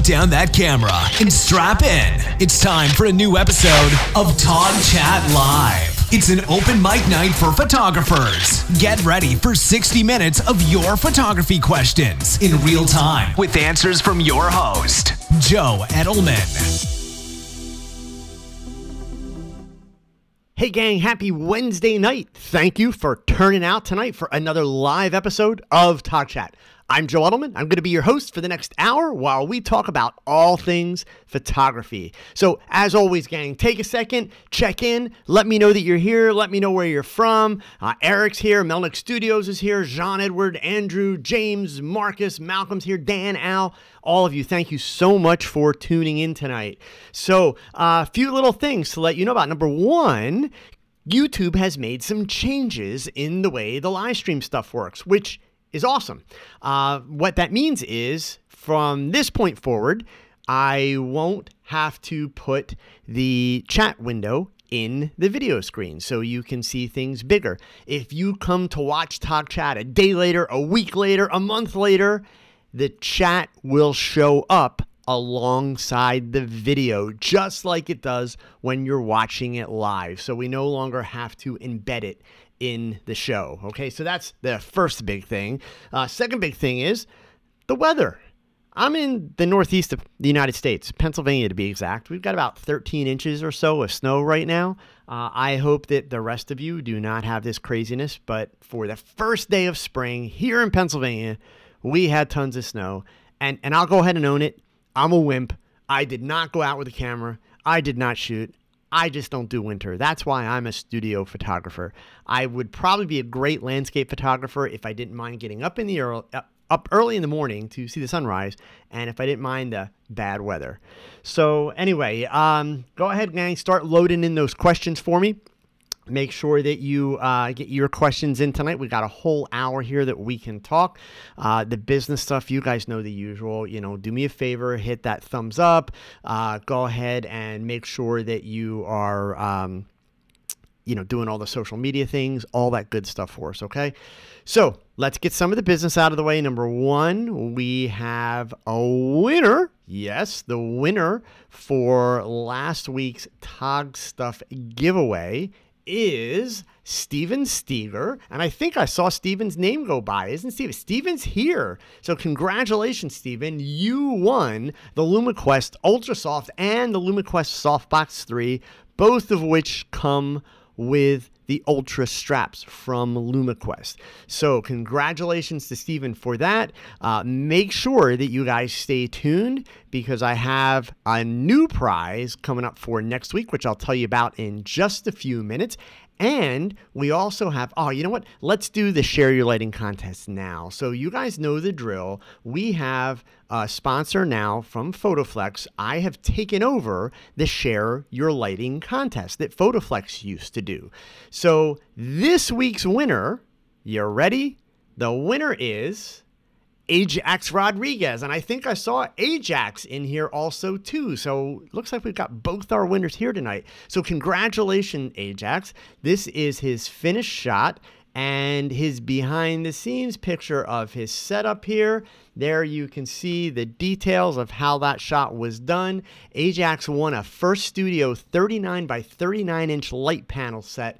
put down that camera and strap in. It's time for a new episode of TogChat Live. It's an open mic night for photographers. Get ready for 60 minutes of your photography questions in real time with answers from your host, Joe Edelman. Hey gang, happy Wednesday night. Thank you for turning out tonight for another live episode of TogChat. I'm Joe Edelman. I'm going to be your host for the next hour while we talk about all things photography. So as always, gang, take a second, check in, let me know that you're here, let me know where you're from. Eric's here, Melnick Studios is here, Jean Edward, Andrew, James, Marcus, Malcolm's here, Dan, Al, all of you, thank you so much for tuning in tonight. So a few little things to let you know about. Number one, YouTube has made some changes in the way the live stream stuff works, which is awesome. What that means is from this point forward, I won't have to put the chat window in the video screen so you can see things bigger. If you come to watch TogChat a day later, a week later, a month later, the chat will show up alongside the video, just like it does when you're watching it live. So we no longer have to embed it in the show. Okay, so that's the first big thing. Second big thing is the weather. I'm in the northeast of the United States, Pennsylvania to be exact. We've got about 13 inches or so of snow right now. I hope that the rest of you do not have this craziness, but for the first day of spring here in Pennsylvania, we had tons of snow. And I'll go ahead and own it. I'm a wimp. I did not go out with a camera. I did not shoot. I just don't do winter. That's why I'm a studio photographer. I would probably be a great landscape photographer if I didn't mind getting up early in the morning to see the sunrise, and if I didn't mind the bad weather. So anyway, go ahead and start loading in those questions for me. Make sure that you get your questions in tonight. We got a whole hour here that we can talk. The business stuff, you guys know the usual. You know, do me a favor, hit that thumbs up. Go ahead and make sure that you are, doing all the social media things, all that good stuff for us, okay? So let's get some of the business out of the way. Number one, we have a winner. Yes, the winner for last week's TOGSTUFF giveaway is Steven Steger, and I think I saw Steven's name go by. Isn't Steven? Steven's here. So congratulations, Steven. You won the LumaQuest Ultra Soft and the LumaQuest Softbox 3, both of which come with the Ultra straps from LumaQuest. So congratulations to Steven for that. Make sure that you guys stay tuned because I have a new prize coming up for next week, which I'll tell you about in just a few minutes. And we also have, you know what? Let's do the Share Your Lighting contest now. So you guys know the drill. We have a sponsor now from PhotoFlex. I have taken over the Share Your Lighting contest that PhotoFlex used to do. So this week's winner, you ready? The winner is Ajax Rodriguez, and I think I saw Ajax in here also too. So looks like we've got both our winners here tonight. So congratulations, Ajax. This is his finished shot and his behind the scenes picture of his setup here. There you can see the details of how that shot was done. Ajax won a First Studio 39 by 39 inch light panel set.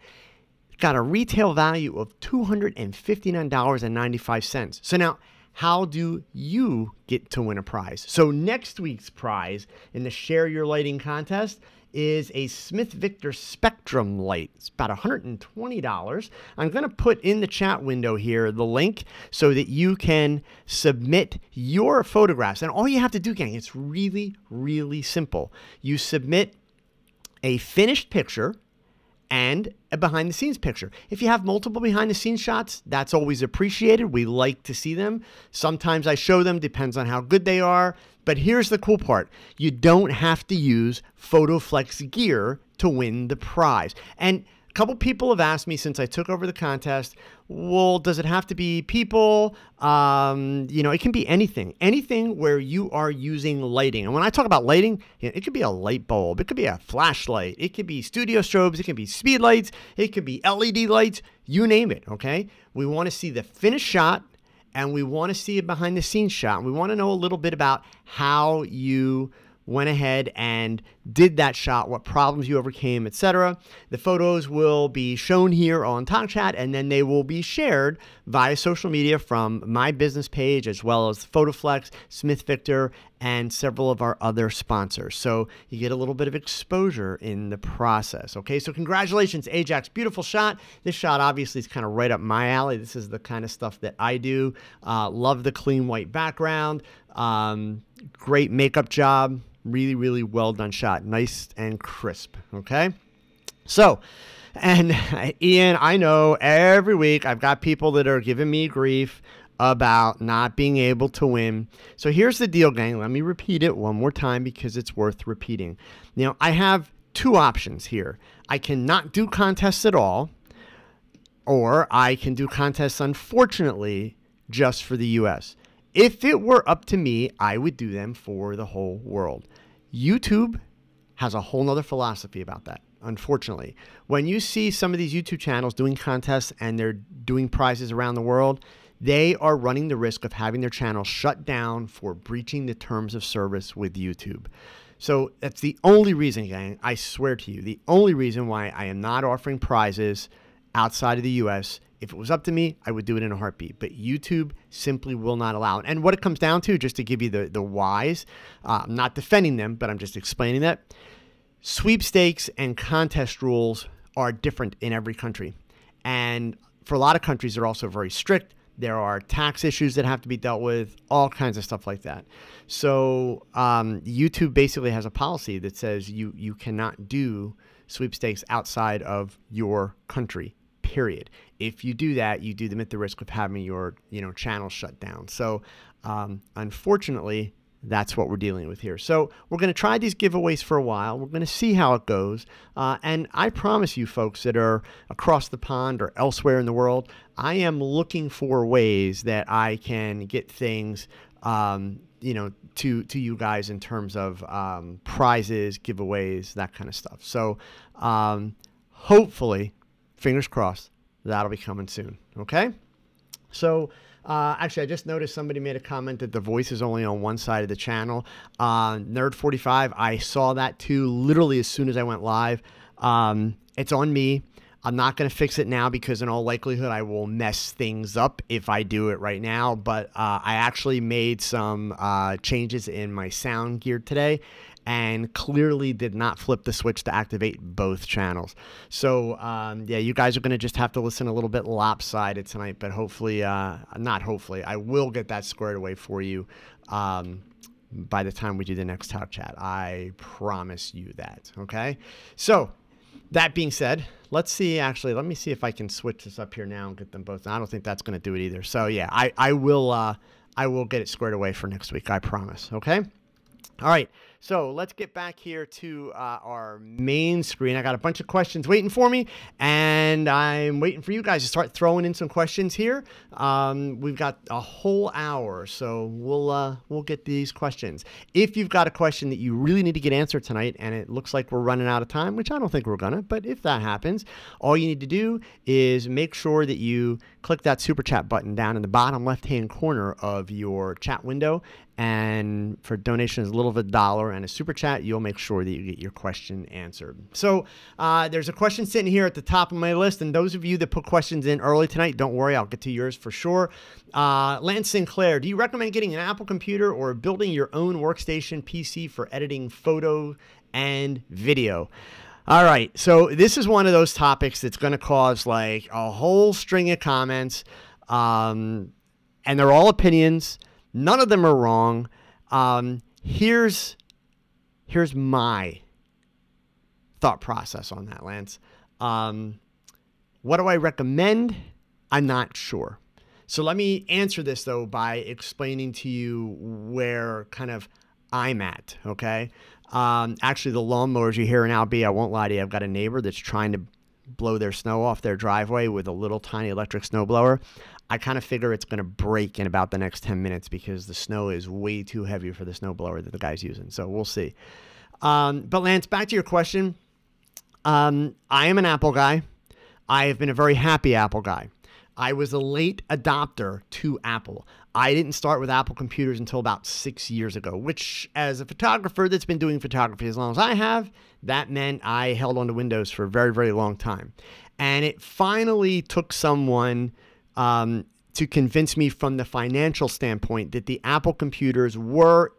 Got a retail value of $259.95. So now, how do you get to win a prize? So next week's prize in the Share Your Lighting contest is a Smith Victor Spectrum light. It's about $120. I'm going to put in the chat window here the link so that you can submit your photographs. And all you have to do, gang, it's really, really simple. You submit a finished picture and a behind the scenes picture. If you have multiple behind the scenes shots, that's always appreciated. We like to see them. Sometimes I show them, depends on how good they are. But here's the cool part. You don't have to use PhotoFlex gear to win the prize. And a couple people have asked me since I took over the contest, well, does it have to be people? It can be anything. Anything where you are using lighting. And when I talk about lighting, it could be a light bulb. It could be a flashlight. It could be studio strobes. It could be speed lights. It could be LED lights. You name it, okay? We want to see the finished shot and we want to see a behind the scenes shot. We want to know a little bit about how you went ahead and did that shot, what problems you overcame, etc. The photos will be shown here on TogChat, and then they will be shared via social media from my business page, as well as PhotoFlex, Smith Victor, and several of our other sponsors. So you get a little bit of exposure in the process. Okay, so congratulations, Ajax. Beautiful shot. This shot obviously is kind of right up my alley. This is the kind of stuff that I do. Love the clean white background. Great makeup job. Really, really well done shot. Nice and crisp. Okay. So, and Ian, I know every week I've got people that are giving me grief about not being able to win. So here's the deal, gang. Let me repeat it one more time because it's worth repeating. Now, I have two options here. I cannot do contests at all, or I can do contests, unfortunately, just for the US. If it were up to me, I would do them for the whole world. YouTube has a whole nother philosophy about that, unfortunately. When you see some of these YouTube channels doing contests and they're doing prizes around the world, they are running the risk of having their channel shut down for breaching the terms of service with YouTube. So that's the only reason, gang, I swear to you, the only reason why I am not offering prizes outside of the US. If it was up to me, I would do it in a heartbeat, but YouTube simply will not allow it. And what it comes down to, just to give you the whys, I'm not defending them, but I'm just explaining that. Sweepstakes and contest rules are different in every country. And for a lot of countries, they're also very strict. There are tax issues that have to be dealt with, all kinds of stuff like that. So YouTube basically has a policy that says you cannot do sweepstakes outside of your country. Period. If you do that, you do them at the risk of having your channel shut down. So unfortunately, that's what we're dealing with here. So we're going to try these giveaways for a while. We're going to see how it goes. And I promise you folks that are across the pond or elsewhere in the world, I am looking for ways that I can get things to you guys in terms of prizes, giveaways, that kind of stuff. So hopefully, fingers crossed, that'll be coming soon. Okay. So actually, I just noticed somebody made a comment that the voice is only on one side of the channel. Nerd45, I saw that too, literally as soon as I went live. It's on me. I'm not going to fix it now because in all likelihood, I will mess things up if I do it right now. But I actually made some changes in my sound gear today, and clearly did not flip the switch to activate both channels. So yeah, you guys are going to just have to listen a little bit lopsided tonight, but hopefully, not hopefully, I will get that squared away for you by the time we do the next TogChat. I promise you that, okay? So that being said, let's see, actually, let me see if I can switch this up here now and get them both. I don't think that's going to do it either. So yeah, I will get it squared away for next week, I promise, okay? All right, so let's get back here to our main screen. I got a bunch of questions waiting for me, and I'm waiting for you guys to start throwing in some questions here. We've got a whole hour, so we'll get these questions. If you've got a question that you really need to get answered tonight, and it looks like we're running out of time, which I don't think we're gonna, but if that happens, all you need to do is make sure that you click that super chat button down in the bottom left-hand corner of your chat window. And for donations as little as $1 and a super chat, you'll make sure that you get your question answered. So there's a question sitting here at the top of my list. And those of you that put questions in early tonight, don't worry, I'll get to yours for sure. Lance Sinclair, do you recommend getting an Apple computer or building your own workstation PC for editing photo and video? All right, so this is one of those topics that's going to cause like a whole string of comments, and they're all opinions. None of them are wrong. Here's my thought process on that, Lance. What do I recommend? I'm not sure. So let me answer this, though, by explaining to you where kind of I'm at, okay? Actually, the lawnmowers you hear in Albee, I won't lie to you, I've got a neighbor that's trying to blow their snow off their driveway with a little tiny electric snowblower. I kind of figure it's going to break in about the next 10 minutes because the snow is way too heavy for the snowblower that the guy's using. So we'll see. But Lance, back to your question. I am an Apple guy. I have been a very happy Apple guy. I was a late adopter to Apple. I didn't start with Apple computers until about 6 years ago, which as a photographer that's been doing photography as long as I have, that meant I held on to Windows for a very, very long time. And it finally took someone to convince me from the financial standpoint that the Apple computers were,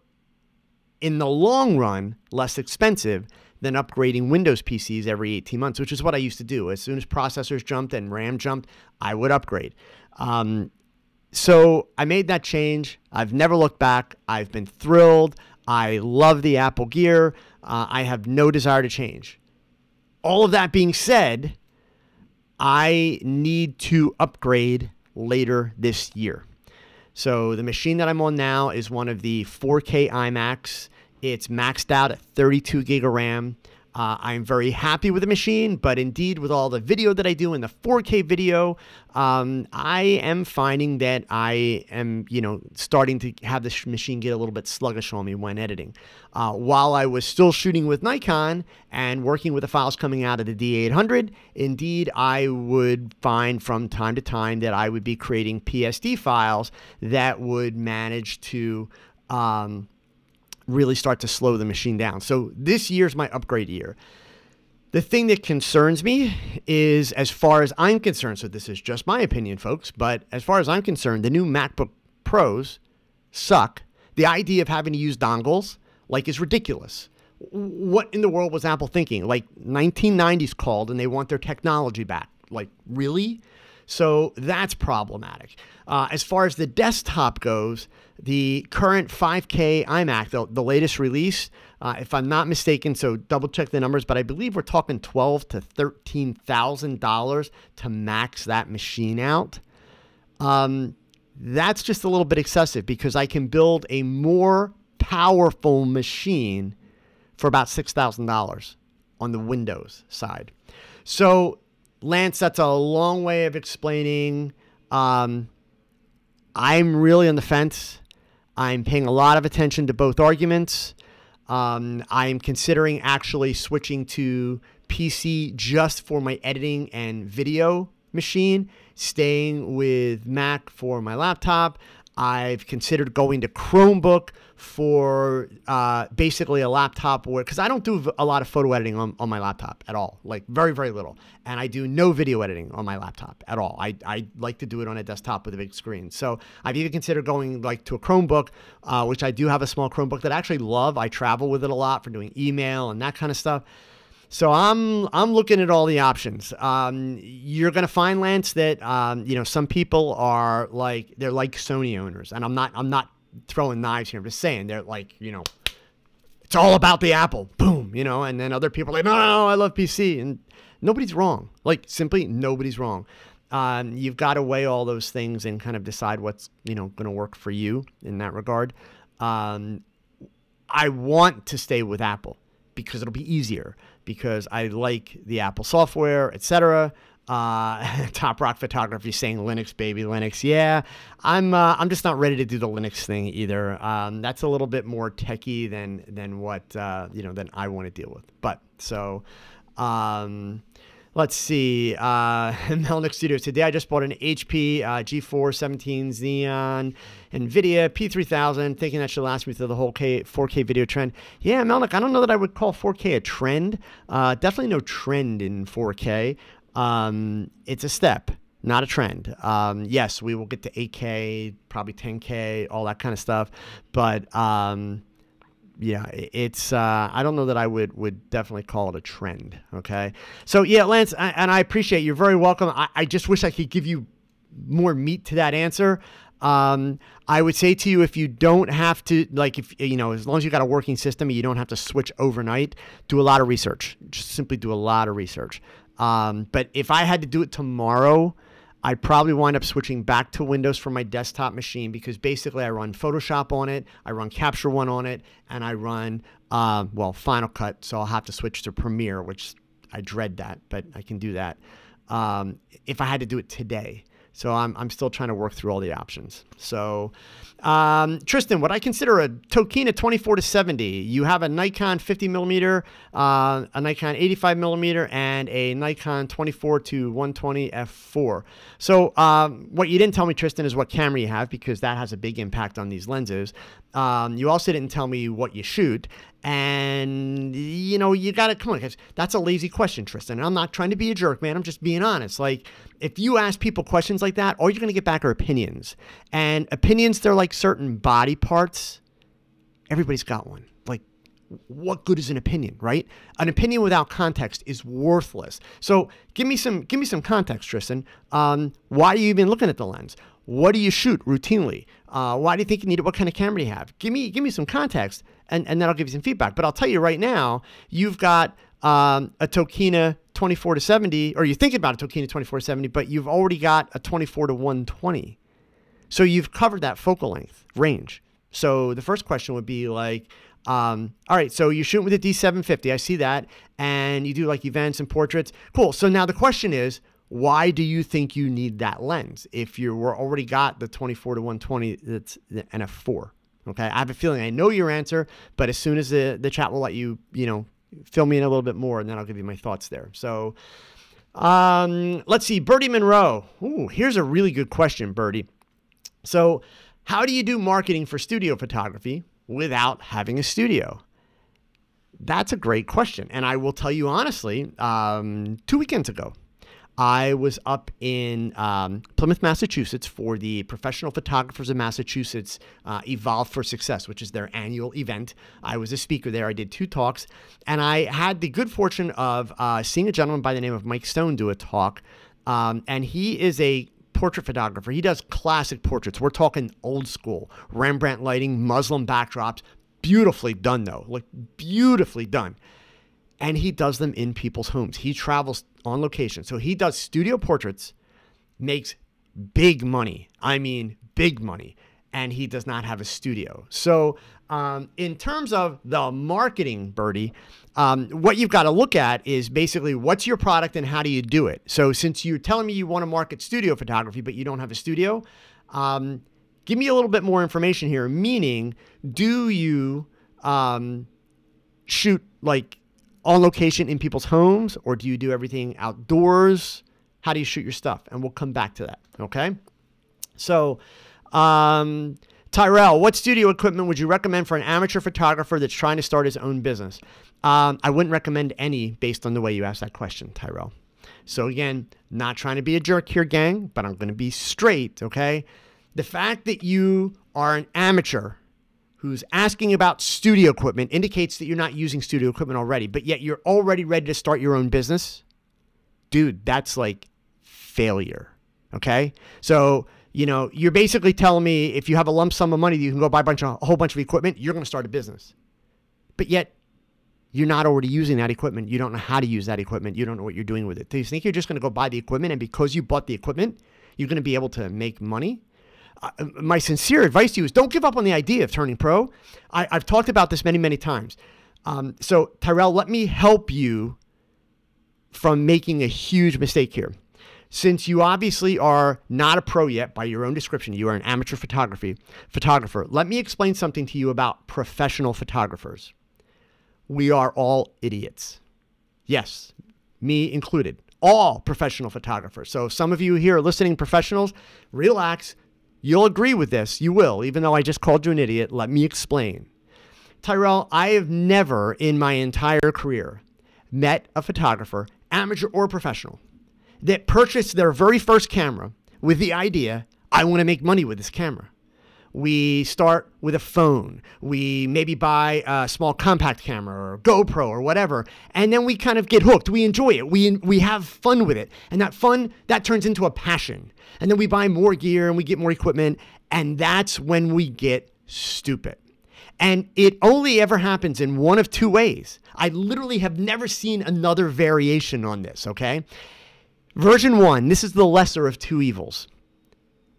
in the long run, less expensive than upgrading Windows PCs every 18 months, which is what I used to do. As soon as processors jumped and RAM jumped, I would upgrade. So I made that change. I've never looked back. I've been thrilled. I love the Apple gear. I have no desire to change. All of that being said, I need to upgrade later this year. So the machine that I'm on now is one of the 4K iMacs. It's maxed out at 32 gig of RAM. I'm very happy with the machine, but indeed with all the video that I do in the 4K video, I am finding that I am, starting to have this machine get a little bit sluggish on me when editing. While I was still shooting with Nikon and working with the files coming out of the D800, indeed I would find from time to time that I would be creating PSD files that would manage to really start to slow the machine down. So this year's my upgrade year. The thing that concerns me is, as far as I'm concerned, so this is just my opinion, folks, but as far as I'm concerned, the new MacBook Pros suck. The idea of having to use dongles, is ridiculous. What in the world was Apple thinking? 1990s called and they want their technology back. Really? So that's problematic. As far as the desktop goes, the current 5K iMac, the latest release, if I'm not mistaken, so double check the numbers, but I believe we're talking $12,000 to $13,000 to max that machine out. That's just a little bit excessive because I can build a more powerful machine for about $6,000 on the Windows side. So Lance, that's a long way of explaining. I'm really on the fence. I'm paying a lot of attention to both arguments. I'm considering actually switching to PC just for my editing and video machine, staying with Mac for my laptop. I've considered going to Chromebook for basically a laptop where, because I don't do a lot of photo editing on my laptop at all, very, very little. And I do no video editing on my laptop at all. I like to do it on a desktop with a big screen. So I've even considered going to a Chromebook, which I do have a small Chromebook that I actually love. I travel with it a lot for doing email and that kind of stuff. So I'm looking at all the options. You're going to find, Lance, that some people are they're like Sony owners, and I'm not throwing knives here. I'm just saying they're it's all about the Apple, boom, and then other people are like, no, I love PC, and nobody's wrong. Simply nobody's wrong. You've got to weigh all those things and kind of decide what's going to work for you in that regard. I want to stay with Apple because it'll be easier, because I like the Apple software, etc. Top Rock Photography saying Linux, baby, Linux. Yeah, I'm just not ready to do the Linux thing either. That's a little bit more techie than what than I want to deal with. But so let's see. Melnick Studios. Today I just bought an HP G4 17 Xeon NVIDIA P3000, thinking that should last me through the whole 4K video trend. Yeah, Melnick, I don't know that I would call 4K a trend. Definitely no trend in 4K. It's a step, not a trend. Yes, we will get to 8K, probably 10K, all that kind of stuff. But yeah, it's I don't know that I would definitely call it a trend. Okay, so yeah, Lance, and I appreciate you're very welcome. I just wish I could give you more meat to that answer. I would say to you, if you don't have to, if as long as you got a working system, you don't have to switch overnight. Do a lot of research. Just simply do a lot of research. But if I had to do it tomorrow, I'd probably wind up switching back to Windows for my desktop machine, because basically I run Photoshop on it, I run Capture One on it, and I run, Final Cut, so I'll have to switch to Premiere, which I dread that, but I can do that if I had to do it today. So I'm still trying to work through all the options. So Tristan, what I consider a Tokina 24-70, you have a Nikon 50 millimeter, a Nikon 85 millimeter, and a Nikon 24-120 f4. So what you didn't tell me, Tristan, is what camera you have, because that has a big impact on these lenses. You also didn't tell me what you shoot. And, you know, you got to, come on, guys. That's a lazy question, Tristan. And I'm not trying to be a jerk, man. I'm just being honest. Like, if you ask people questions like that, all you're going to get back are opinions. And opinions, they're like certain body parts. Everybody's got one. Like, what good is an opinion, right? An opinion without context is worthless. So give me some context, Tristan. Why are you even looking at the lens? What do you shoot routinely? Why do you think you need it? What kind of camera do you have? Give me some context, and then I'll give you some feedback. But I'll tell you right now, you've got a Tokina 24-70, or you're thinking about a Tokina 24-70, but you've already got a 24-120. So you've covered that focal length range. So the first question would be like, all right, so you're shooting with a D750. I see that. And you do like events and portraits. Cool. So now the question is, why do you think you need that lens if you're already got the 24-120 that's the f4? Okay, I have a feeling I know your answer, but as soon as the chat will let you, fill me in a little bit more, and then I'll give you my thoughts there. So let's see, Birdie Monroe. Ooh, here's a really good question, Birdie. So how do you do marketing for studio photography without having a studio? That's a great question. And I will tell you honestly, 2 weekends ago, I was up in Plymouth, Massachusetts for the Professional Photographers of Massachusetts Evolve for Success, which is their annual event. I was a speaker there. I did 2 talks, and I had the good fortune of seeing a gentleman by the name of Mike Stone do a talk, and he is a portrait photographer. He does classic portraits. We're talking old school, Rembrandt lighting, Muslim backdrops. Beautifully done, though, like beautifully done. And he does them in people's homes. He travels on location. So he does studio portraits, makes big money. I mean, big money. And he does not have a studio. So in terms of the marketing, Birdie, what you've got to look at is basically what's your product and how do you do it? So since you're telling me you want to market studio photography, but you don't have a studio, give me a little bit more information here. Meaning, do you shoot like on location in people's homes, or do you do everything outdoors? How do you shoot your stuff? And we'll come back to that, okay? So, Tyrell, what studio equipment would you recommend for an amateur photographer that's trying to start his own business? I wouldn't recommend any based on the way you asked that question, Tyrell. So again, not trying to be a jerk here, gang, but I'm going to be straight, okay? The fact that you are an amateur who's asking about studio equipment indicates that you're not using studio equipment already, but yet you're already ready to start your own business. Dude, that's like failure, okay? So, you're basically telling me if you have a lump sum of money, you can go buy a whole bunch of equipment, you're going to start a business. But yet, you're not already using that equipment. You don't know how to use that equipment. You don't know what you're doing with it. Do you think you're just going to go buy the equipment, and because you bought the equipment, you're going to be able to make money? My sincere advice to you is don't give up on the idea of turning pro. I've talked about this many, many times. So Tyrell, let me help you from making a huge mistake here. Since you obviously are not a pro yet by your own description, you are an amateur photographer. Let me explain something to you about professional photographers. We are all idiots. Yes, me included. All professional photographers. So some of you here are listening professionals, relax. You'll agree with this. You will, even though I just called you an idiot. Let me explain. Tyrell, I have never in my entire career met a photographer, amateur or professional, that purchased their very first camera with the idea, I want to make money with this camera. We start with a phone. We maybe buy a small compact camera or GoPro or whatever, and then we kind of get hooked. We enjoy it. We have fun with it, and that fun, that turns into a passion. And then we buy more gear and we get more equipment, and that's when we get stupid. And it only ever happens in one of 2 ways. I literally have never seen another variation on this, okay? Version 1, this is the lesser of 2 evils.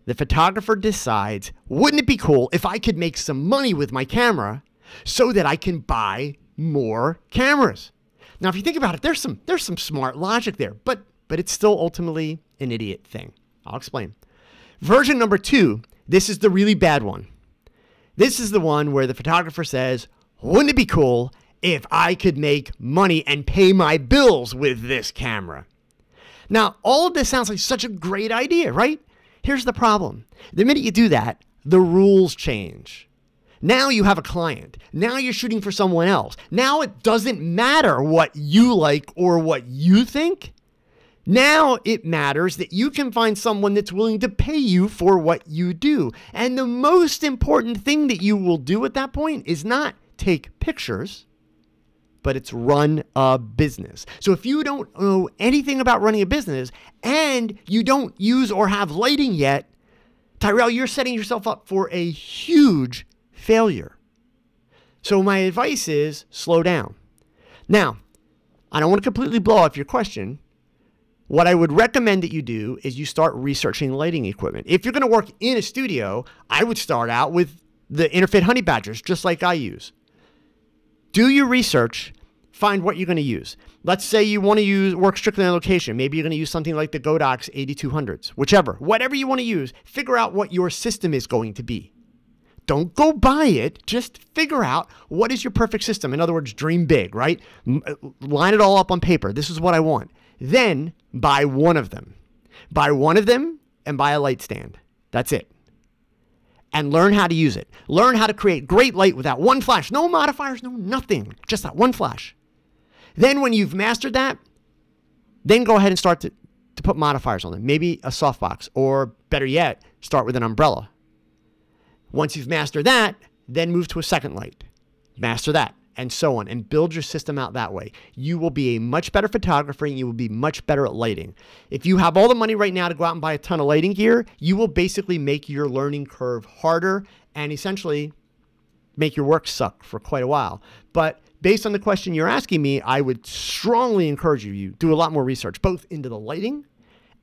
The photographer decides, wouldn't it be cool if I could make some money with my camera so that I can buy more cameras? Now, if you think about it, there's some smart logic there, but it's still ultimately an idiot thing. I'll explain. Version number 2, this is the really bad one. This is the one where the photographer says, wouldn't it be cool if I could make money and pay my bills with this camera? Now, all of this sounds like such a great idea, right? Here's the problem. The minute you do that, the rules change. Now you have a client. Now you're shooting for someone else. Now it doesn't matter what you like or what you think. Now it matters that you can find someone that's willing to pay you for what you do. And the most important thing that you will do at that point is not take pictures, but it's run a business. So if you don't know anything about running a business and you don't use or have lighting yet, Tyrell, you're setting yourself up for a huge failure. So my advice is slow down. Now, I don't want to completely blow off your question. What I would recommend that you do is you start researching lighting equipment. If you're going to work in a studio, I would start out with the Interfit Honey Badgers, just like I use. Do your research, find what you're going to use. Let's say you want to work strictly on location. Maybe you're going to use something like the Godox 8200s, whatever you want to use. Figure out what your system is going to be. Don't go buy it. Just figure out what is your perfect system. In other words, dream big, right? Line it all up on paper. This is what I want. Then buy one of them. Buy one of them and buy a light stand. That's it. And learn how to use it. Learn how to create great light without one flash. No modifiers, no nothing. Just that one flash. Then when you've mastered that, then go ahead and start to put modifiers on them. Maybe a softbox, or better yet, start with an umbrella. Once you've mastered that, then move to a second light. Master that, and so on, and build your system out that way. You will be a much better photographer, and you will be much better at lighting. If you have all the money right now to go out and buy a ton of lighting gear, you will basically make your learning curve harder and essentially make your work suck for quite a while. But based on the question you're asking me, I would strongly encourage you to do a lot more research, both into the lighting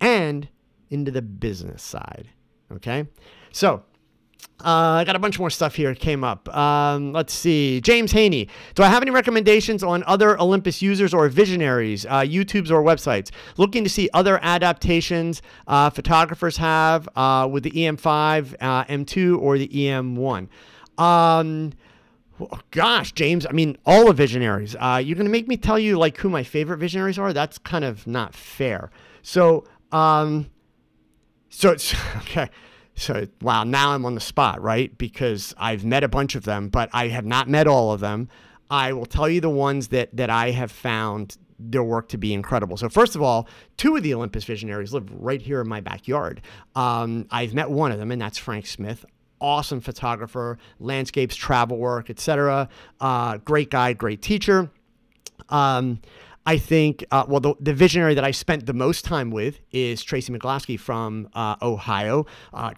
and into the business side. Okay? So, I got a bunch more stuff here came up. Let's see. James Haney. Do I have any recommendations on other Olympus users or visionaries, YouTubes or websites? Looking to see other adaptations photographers have with the EM5, M2, or the EM1. Gosh, James, I mean, all the visionaries. You're going to make me tell you like who my favorite visionaries are? That's kind of not fair. So it's, okay. So, wow, now I'm on the spot, right? Because I've met a bunch of them, but I have not met all of them. I will tell you the ones that I have found their work to be incredible. So first of all, 2 of the Olympus visionaries live right here in my backyard. I've met one of them, and that's Frank Smith. Awesome photographer, landscapes, travel work, etc. Great guy, great teacher. I think, well, the visionary that I spent the most time with is Tracy McGlasky from Ohio.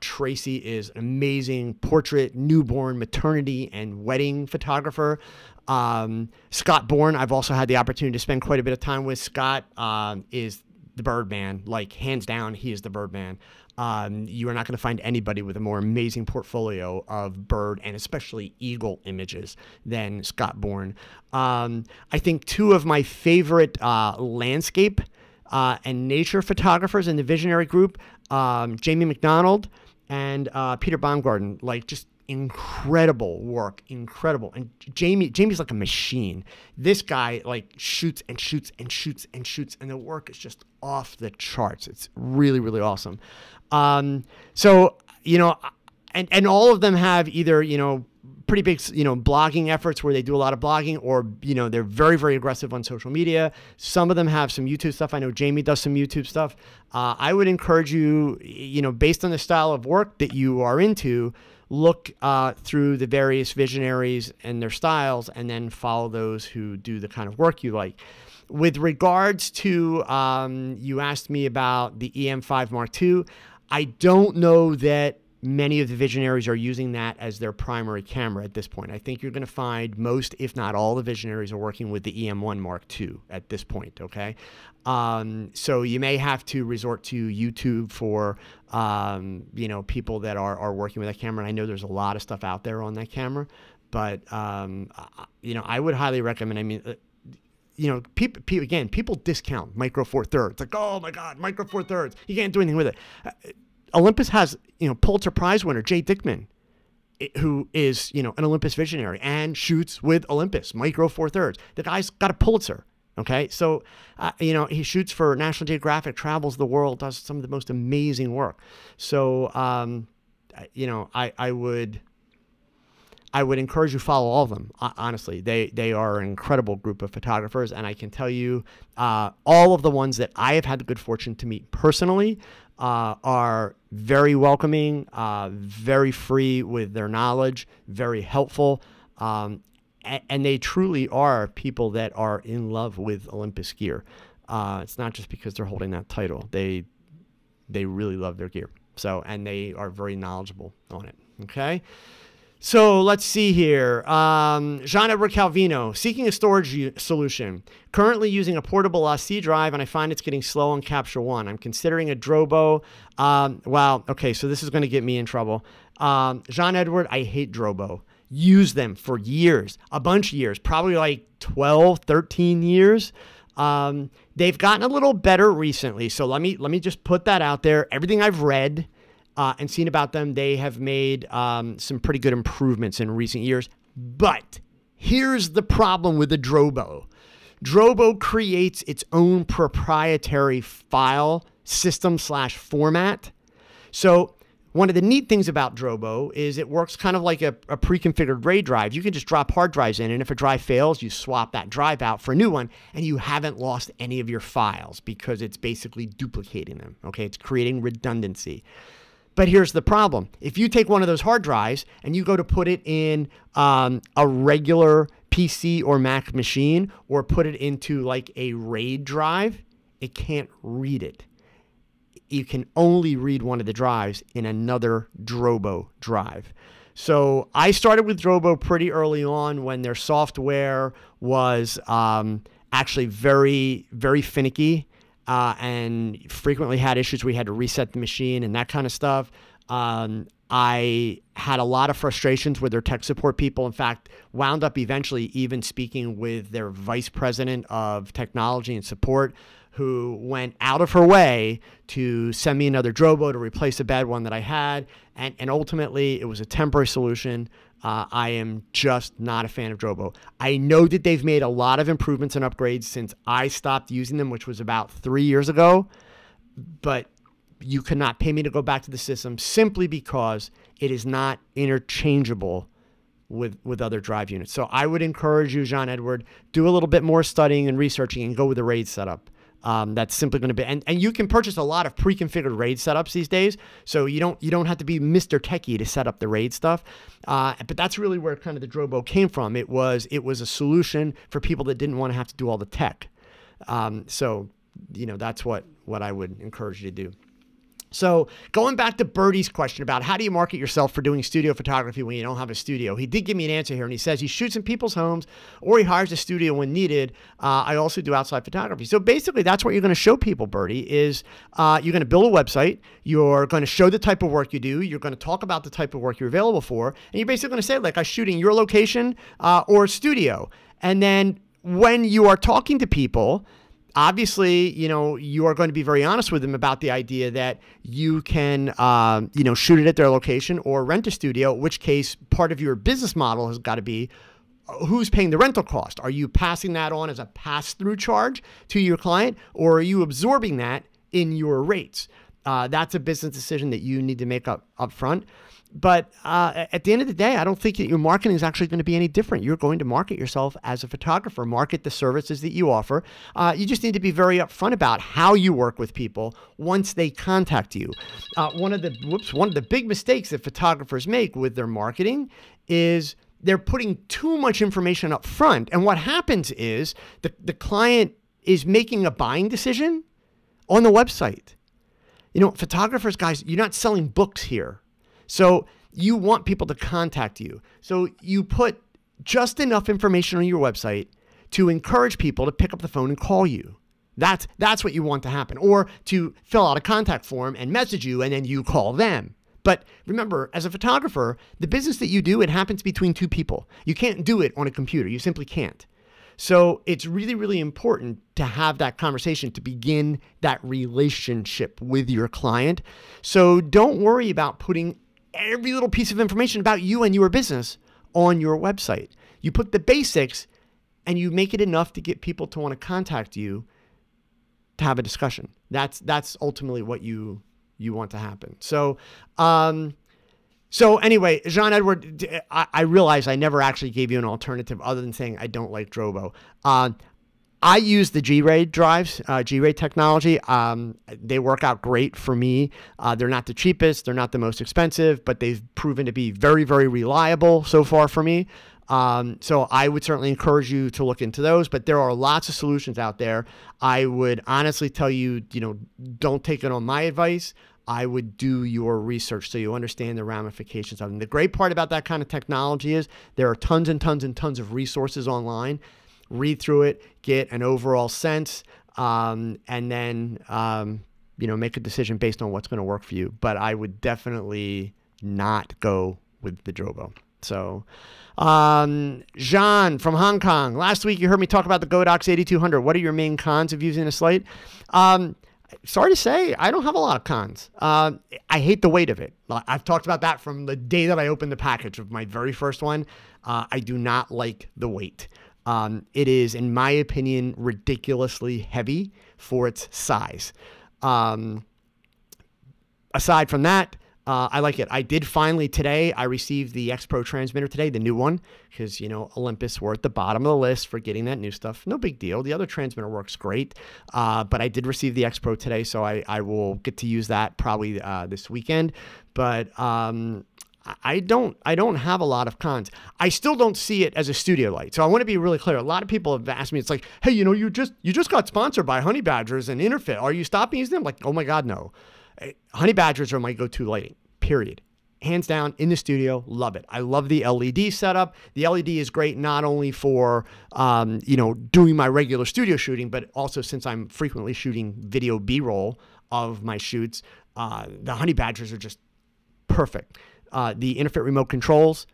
Tracy is an amazing portrait, newborn, maternity, and wedding photographer. Scott Bourne, I've also had the opportunity to spend quite a bit of time with. Scott is the Birdman. Like, hands down, he is the Birdman. You are not going to find anybody with a more amazing portfolio of bird and especially eagle images than Scott Bourne. I think 2 of my favorite landscape and nature photographers in the visionary group, Jamie McDonald and Peter Baumgarten, like just incredible work, incredible. And Jamie's like a machine. This guy like shoots and shoots and shoots and shoots, and the work is just off the charts. It's really, really awesome. So, you know, and all of them have either, you know, pretty big, you know, blogging efforts where they do a lot of blogging, or, you know, they're very, very aggressive on social media. Some of them have some YouTube stuff. I know Jamie does some YouTube stuff. I would encourage you, you know, based on the style of work that you are into, look through the various visionaries and their styles, and then follow those who do the kind of work you like. With regards to, you asked me about the EM5 Mark II. I don't know that many of the visionaries are using that as their primary camera at this point. I think you're going to find most, if not all, the visionaries are working with the EM1 Mark II at this point, okay? So you may have to resort to YouTube for, you know, people that are working with that camera. And I know there's a lot of stuff out there on that camera, but, you know, I would highly recommend, I mean, people discount Micro Four Thirds. Like, oh my God, Micro Four Thirds. You can't do anything with it. Olympus has, Pulitzer Prize winner Jay Dickman, who is, an Olympus visionary and shoots with Olympus, Micro Four Thirds. The guy's got a Pulitzer. Okay. So, he shoots for National Geographic, travels the world, does some of the most amazing work. So, I would encourage you to follow all of them. Honestly, they are an incredible group of photographers. And I can tell you, all of the ones that I have had the good fortune to meet personally, are very welcoming, very free with their knowledge, very helpful. And they truly are people that are in love with Olympus gear. It's not just because they're holding that title. They really love their gear. So, and they are very knowledgeable on it. Okay. So let's see here. Jean-Edward Calvino, seeking a storage solution. Currently using a portable C drive, and I find it's getting slow on Capture One. I'm considering a Drobo. Wow. Okay, so this is going to get me in trouble. Jean-Edward, I hate Drobo. Use them for years, a bunch of years, probably like 12, 13 years. They've gotten a little better recently. So let me just put that out there. Everything I've read and seen about them, they have made some pretty good improvements in recent years. But here's the problem with the Drobo. Drobo creates its own proprietary file system / format. So one of the neat things about Drobo is it works kind of like a pre-configured RAID drive. You can just drop hard drives in, and if a drive fails, you swap that drive out for a new one, and you haven't lost any of your files because it's basically duplicating them. Okay, it's creating redundancy. But here's the problem. If you take one of those hard drives and you go to put it in a regular PC or Mac machine, or put it into like a RAID drive, it can't read it. You can only read one of the drives in another Drobo drive. So I started with Drobo pretty early on when their software was actually very, very finicky. And frequently had issues where we had to reset the machine and that kind of stuff. I had a lot of frustrations with their tech support people. In fact, wound up eventually even speaking with their vice president of technology and support, who went out of her way to send me another Drobo to replace a bad one that I had. And ultimately, it was a temporary solution. I am just not a fan of Drobo. I know that they've made a lot of improvements and upgrades since I stopped using them, which was about 3 years ago. But you cannot pay me to go back to the system simply because it is not interchangeable with other drive units. So I would encourage you, Jean-Edward, do a little bit more studying and researching and go with the RAID setup. That's simply going to be, and you can purchase a lot of pre-configured RAID setups these days. So you don't have to be Mr. Techie to set up the RAID stuff. But that's really where kind of the Drobo came from. It was a solution for people that didn't want to have to do all the tech. So that's what I would encourage you to do. So going back to Birdie's question about how do you market yourself for doing studio photography when you don't have a studio, he did give me an answer here, and he says he shoots in people's homes or he hires a studio when needed. I also do outside photography. So basically that's what you're going to show people, Birdie, is you're going to build a website. You're going to show the type of work you do. You're going to talk about the type of work you're available for. And you're basically going to say, like, I shoot in your location or studio. And then when you are talking to people, obviously, you are going to be very honest with them about the idea that you can, shoot it at their location or rent a studio, in which case part of your business model has got to be who's paying the rental cost. Are you passing that on as a pass-through charge to your client, or are you absorbing that in your rates? That's a business decision that you need to make up front. But at the end of the day, I don't think that your marketing is actually going to be any different. You're going to market yourself as a photographer, market the services that you offer. You just need to be very upfront about how you work with people once they contact you. One of the big mistakes that photographers make with their marketing is they're putting too much information up front. And what happens is the client is making a buying decision on the website. Photographers, guys, you're not selling books here. So you want people to contact you. So you put just enough information on your website to encourage people to pick up the phone and call you. That's what you want to happen. Or to fill out a contact form and message you, and then you call them. But remember, as a photographer, the business that you do, it happens between two people. You can't do it on a computer. You simply can't. So it's really, really important to have that conversation to begin that relationship with your client. So don't worry about putting every little piece of information about you and your business on your website. You put the basics and you make it enough to get people to want to contact you to have a discussion. That's ultimately what you want to happen. So, anyway, Jean-Edouard, I realize I never actually gave you an alternative other than saying I don't like Drobo. I use the G-Ray drives, G-Ray technology. They work out great for me. They're not the cheapest. They're not the most expensive, but they've proven to be very, very reliable so far for me. So I would certainly encourage you to look into those, but there are lots of solutions out there. I would honestly tell you, don't take it on my advice. I would do your research so you understand the ramifications of them. The great part about that kind of technology is there are tons and tons and tons of resources online. Read through it, get an overall sense, and then, make a decision based on what's going to work for you. But I would definitely not go with the Drobo. So, Jean from Hong Kong. Last week, you heard me talk about the Godox 8200. What are your main cons of using a slate? Sorry to say, I don't have a lot of cons. I hate the weight of it. I've talked about that from the day that I opened the package of my very first one. I do not like the weight. It is, in my opinion, ridiculously heavy for its size. Aside from that, I like it. I did finally today, I received the X Pro transmitter today, the new one, because, Olympus were at the bottom of the list for getting that new stuff. No big deal. The other transmitter works great. But I did receive the X Pro today, so I will get to use that probably this weekend. But I don't have a lot of cons. I still don't see it as a studio light. So I want to be really clear. A lot of people have asked me, it's like, hey, you just got sponsored by Honey Badgers and Interfit. Are you stopping using them? Like, oh my God, no. Honey Badgers are my go-to lighting, period. Hands down, in the studio, love it. I love the LED setup. The LED is great not only for, doing my regular studio shooting, but also since I'm frequently shooting video B-roll of my shoots, the Honey Badgers are just perfect. The Interfit remote controls,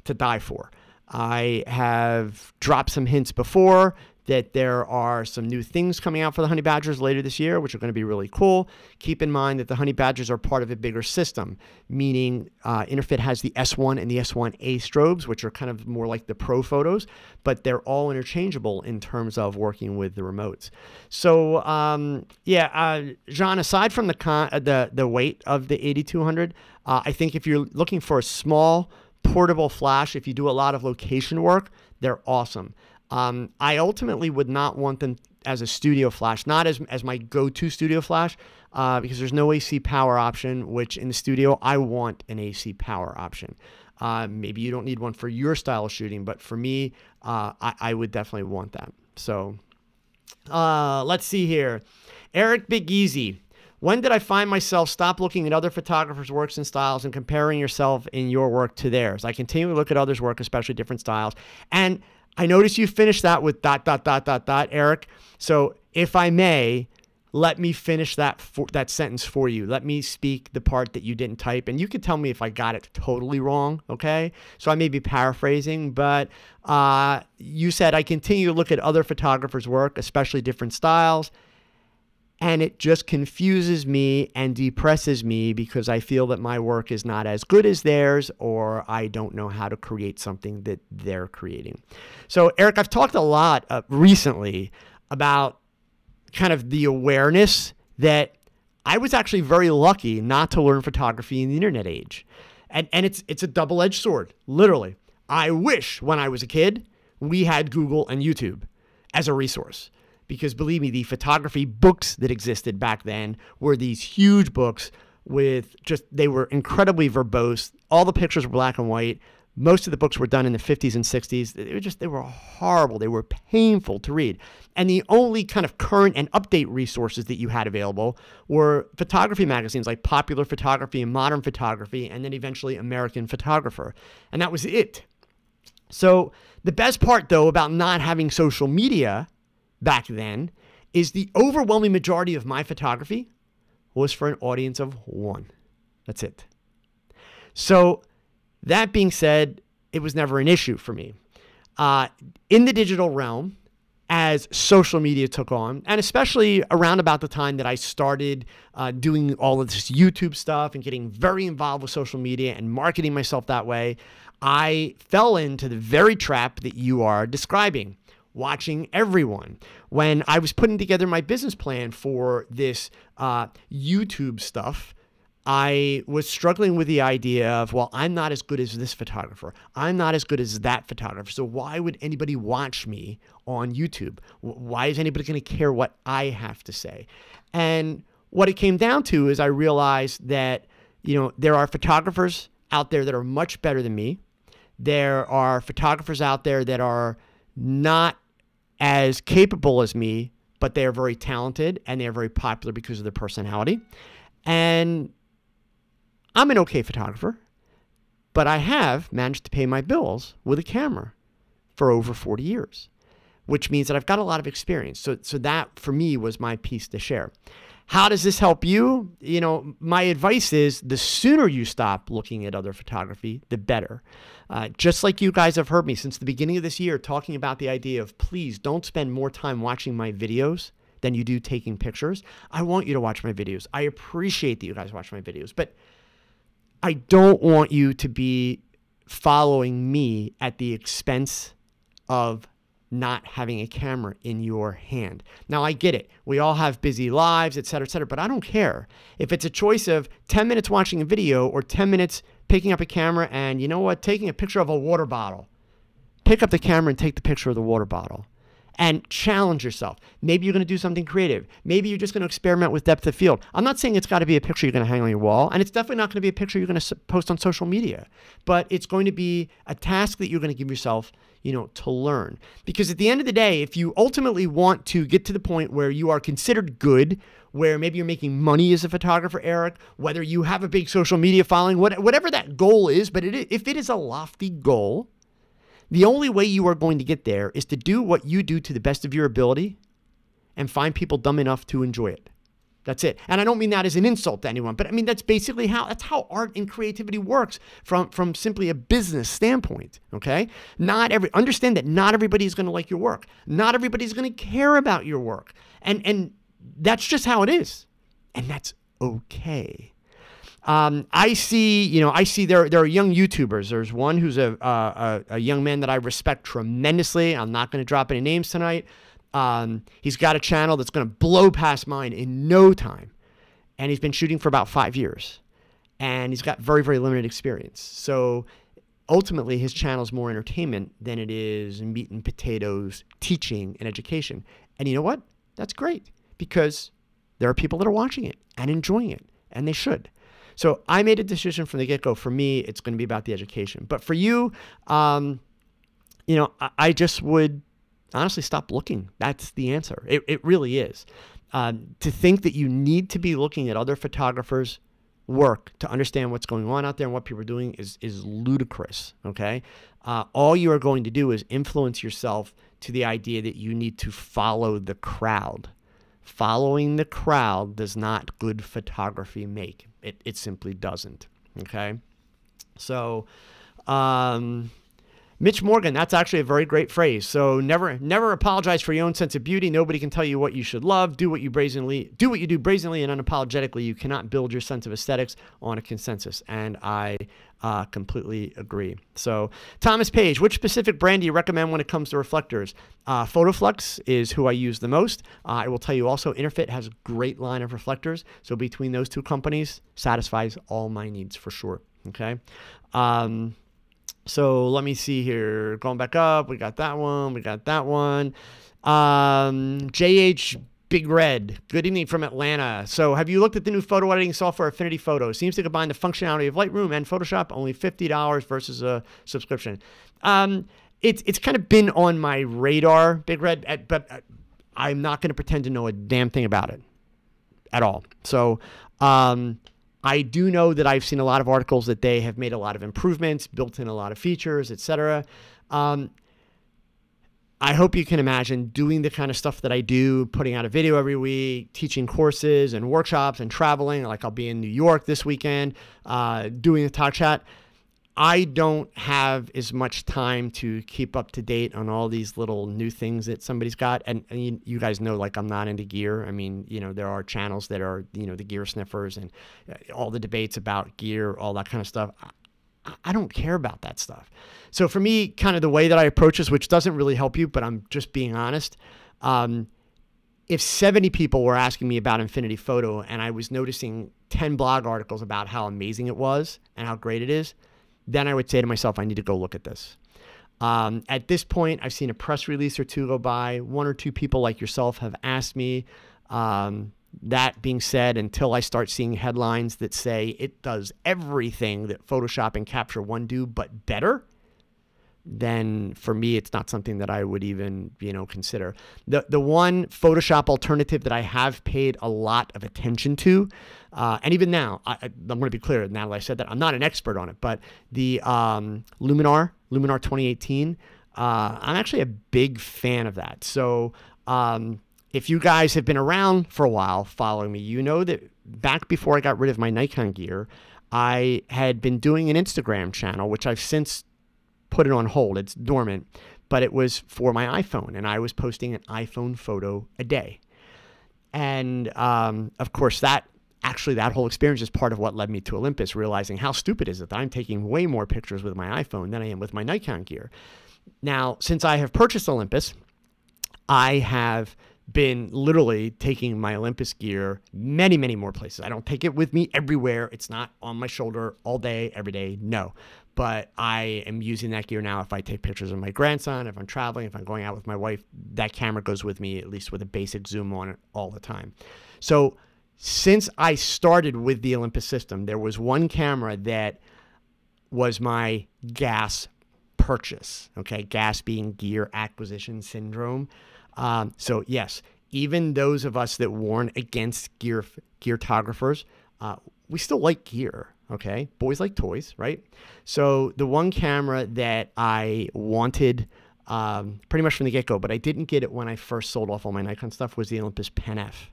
to die for. I have dropped some hints before that there are some new things coming out for the Honey Badgers later this year, which are going to be really cool. Keep in mind that the Honey Badgers are part of a bigger system, meaning Interfit has the S1 and the S1A strobes, which are kind of more like the pro photos, but they're all interchangeable in terms of working with the remotes. So, Jean, aside from the weight of the 8200, I think if you're looking for a small portable flash, if you do a lot of location work, they're awesome. I ultimately would not want them as a studio flash, not as my go-to studio flash, because there's no AC power option, which in the studio, I want an AC power option. Maybe you don't need one for your style of shooting, but for me, I would definitely want that. So let's see here. Eric Big Easy. When did I find myself stop looking at other photographers' works and styles and comparing yourself in your work to theirs? I continue to look at others' work, especially different styles. And I noticed you finished that with ... Eric. So if I may, let me finish that sentence for you. Let me speak the part that you didn't type. And you can tell me if I got it totally wrong, okay? So I may be paraphrasing, but you said, I continue to look at other photographers' work, especially different styles. And it just confuses me and depresses me because I feel that my work is not as good as theirs, or I don't know how to create something that they're creating. So, Eric, I've talked a lot recently about kind of the awareness that I was actually very lucky not to learn photography in the internet age. And it's a double-edged sword, literally. I wish when I was a kid, we had Google and YouTube as a resource. Because believe me, the photography books that existed back then were these huge books with they were incredibly verbose. All the pictures were black and white. Most of the books were done in the 50s and 60s. They were horrible. They were painful to read. And the only kind of current and update resources that you had available were photography magazines like Popular Photography and Modern Photography, and then eventually American Photographer. And that was it. So the best part, though, about not having social media back then is the overwhelming majority of my photography was for an audience of one. That's it. So that being said, it was never an issue for me. In the digital realm, as social media took on, and especially around about the time that I started doing all of this YouTube stuff and getting very involved with social media and marketing myself that way, I fell into the very trap that you are describing, watching everyone. When I was putting together my business plan for this YouTube stuff, I was struggling with the idea of, well, I'm not as good as this photographer. I'm not as good as that photographer. So why would anybody watch me on YouTube? Why is anybody going to care what I have to say? And what it came down to is I realized that, there are photographers out there that are much better than me. There are photographers out there that are not as capable as me, but they are very talented and they are very popular because of their personality. And I'm an okay photographer, but I have managed to pay my bills with a camera for over 40 years, which means that I've got a lot of experience. So that for me was my piece to share. How does this help you? My advice is the sooner you stop looking at other photography, the better. Just like you guys have heard me since the beginning of this year talking about the idea of please don't spend more time watching my videos than you do taking pictures. I want you to watch my videos. I appreciate that you guys watch my videos, but I don't want you to be following me at the expense of not having a camera in your hand. Now, I get it. We all have busy lives, et cetera, but I don't care. If it's a choice of 10 minutes watching a video or 10 minutes picking up a camera and, taking a picture of a water bottle, pick up the camera and take the picture of the water bottle. And challenge yourself. Maybe you're going to do something creative. Maybe you're just going to experiment with depth of field. I'm not saying it's got to be a picture you're going to hang on your wall, and it's definitely not going to be a picture you're going to post on social media. But it's going to be a task that you're going to give yourself, to learn. Because at the end of the day, if you ultimately want to get to the point where you are considered good, where maybe you're making money as a photographer, Eric, whether you have a big social media following, whatever that goal is, but if it is a lofty goal, the only way you are going to get there is to do what you do to the best of your ability and find people dumb enough to enjoy it. That's it. And I don't mean that as an insult to anyone, but I mean, that's basically that's how art and creativity works from simply a business standpoint. Okay. Understand that not everybody is going to like your work. Not everybody is going to care about your work. And that's just how it is. And that's okay. I see there are young YouTubers. There's one who's a young man that I respect tremendously. I'm not going to drop any names tonight. He's got a channel that's going to blow past mine in no time. And he's been shooting for about 5 years. And he's got very, very limited experience. So ultimately, his channel is more entertainment than it is meat and potatoes, teaching and education. And you know what? That's great because there are people that are watching it and enjoying it, and they should. So I made a decision from the get-go. For me, it's going to be about the education. But for you, I just would honestly stop looking. That's the answer. It really is. To think that you need to be looking at other photographers' work to understand what's going on out there and what people are doing is ludicrous, okay? All you are going to do is influence yourself to the idea that you need to follow the crowd. Following the crowd does not good photography make. It simply doesn't, okay? So, Mitch Morgan, that's actually a very great phrase. So never apologize for your own sense of beauty. Nobody can tell you what you should love. Do what you do brazenly and unapologetically. You cannot build your sense of aesthetics on a consensus. And I completely agree. So Thomas Page, which specific brand do you recommend when it comes to reflectors? Photoflux is who I use the most. I will tell you also, Interfit has a great line of reflectors. So between those two companies, satisfies all my needs for sure. Okay. So let me see here. Going back up, we got that one. We got that one. JH Big Red. Good evening from Atlanta. So have you looked at the new photo editing software, Affinity Photo? Seems to combine the functionality of Lightroom and Photoshop, only $50 versus a subscription. It's kind of been on my radar, Big Red, but I'm not going to pretend to know a damn thing about it at all. So I do know that I've seen a lot of articles that they have made a lot of improvements, built in a lot of features, etc. I hope you can imagine doing the kind of stuff that I do, putting out a video every week, teaching courses and workshops and traveling. Like I'll be in New York this weekend, doing the TogChat. I don't have as much time to keep up to date on all these little new things that somebody's got. And you guys know, like, I'm not into gear. I mean, there are channels that are, the gear sniffers and all the debates about gear, all that kind of stuff. I don't care about that stuff. So for me, kind of the way that I approach this, which doesn't really help you, but I'm just being honest. If 70 people were asking me about Infinity Photo and I was noticing 10 blog articles about how amazing it was and how great it is, then I would say to myself, I need to go look at this. At this point, I've seen a press release or two go by. One or two people like yourself have asked me. That being said, until I start seeing headlines that say it does everything that Photoshop and Capture One do, but better, then for me, it's not something that I would even, consider. The one Photoshop alternative that I have paid a lot of attention to, and even now, I'm going to be clear, now that I said that, I'm not an expert on it, but the Luminar 2018, I'm actually a big fan of that. So if you guys have been around for a while following me, you know that back before I got rid of my Nikon gear, I had been doing an Instagram channel, which I've since put it on hold. It's dormant, but it was for my iPhone, and I was posting an iPhone photo a day. And of course, that whole experience is part of what led me to Olympus, realizing how stupid is it that I'm taking way more pictures with my iPhone than I am with my Nikon gear. Now, since I have purchased Olympus, I have been literally taking my Olympus gear many, many more places. I don't take it with me everywhere. It's not on my shoulder all day, every day. No. But I am using that gear now if I take pictures of my grandson, if I'm traveling, if I'm going out with my wife. That camera goes with me, at least with a basic zoom on it all the time. So since I started with the Olympus system, there was one camera that was my gas purchase. Okay, gas being gear acquisition syndrome. So yes, even those of us that warn against geartographers, we still like gear. Okay, boys like toys, right? So the one camera that I wanted pretty much from the get-go, but I didn't get it when I first sold off all my Nikon stuff, was the Olympus Pen F.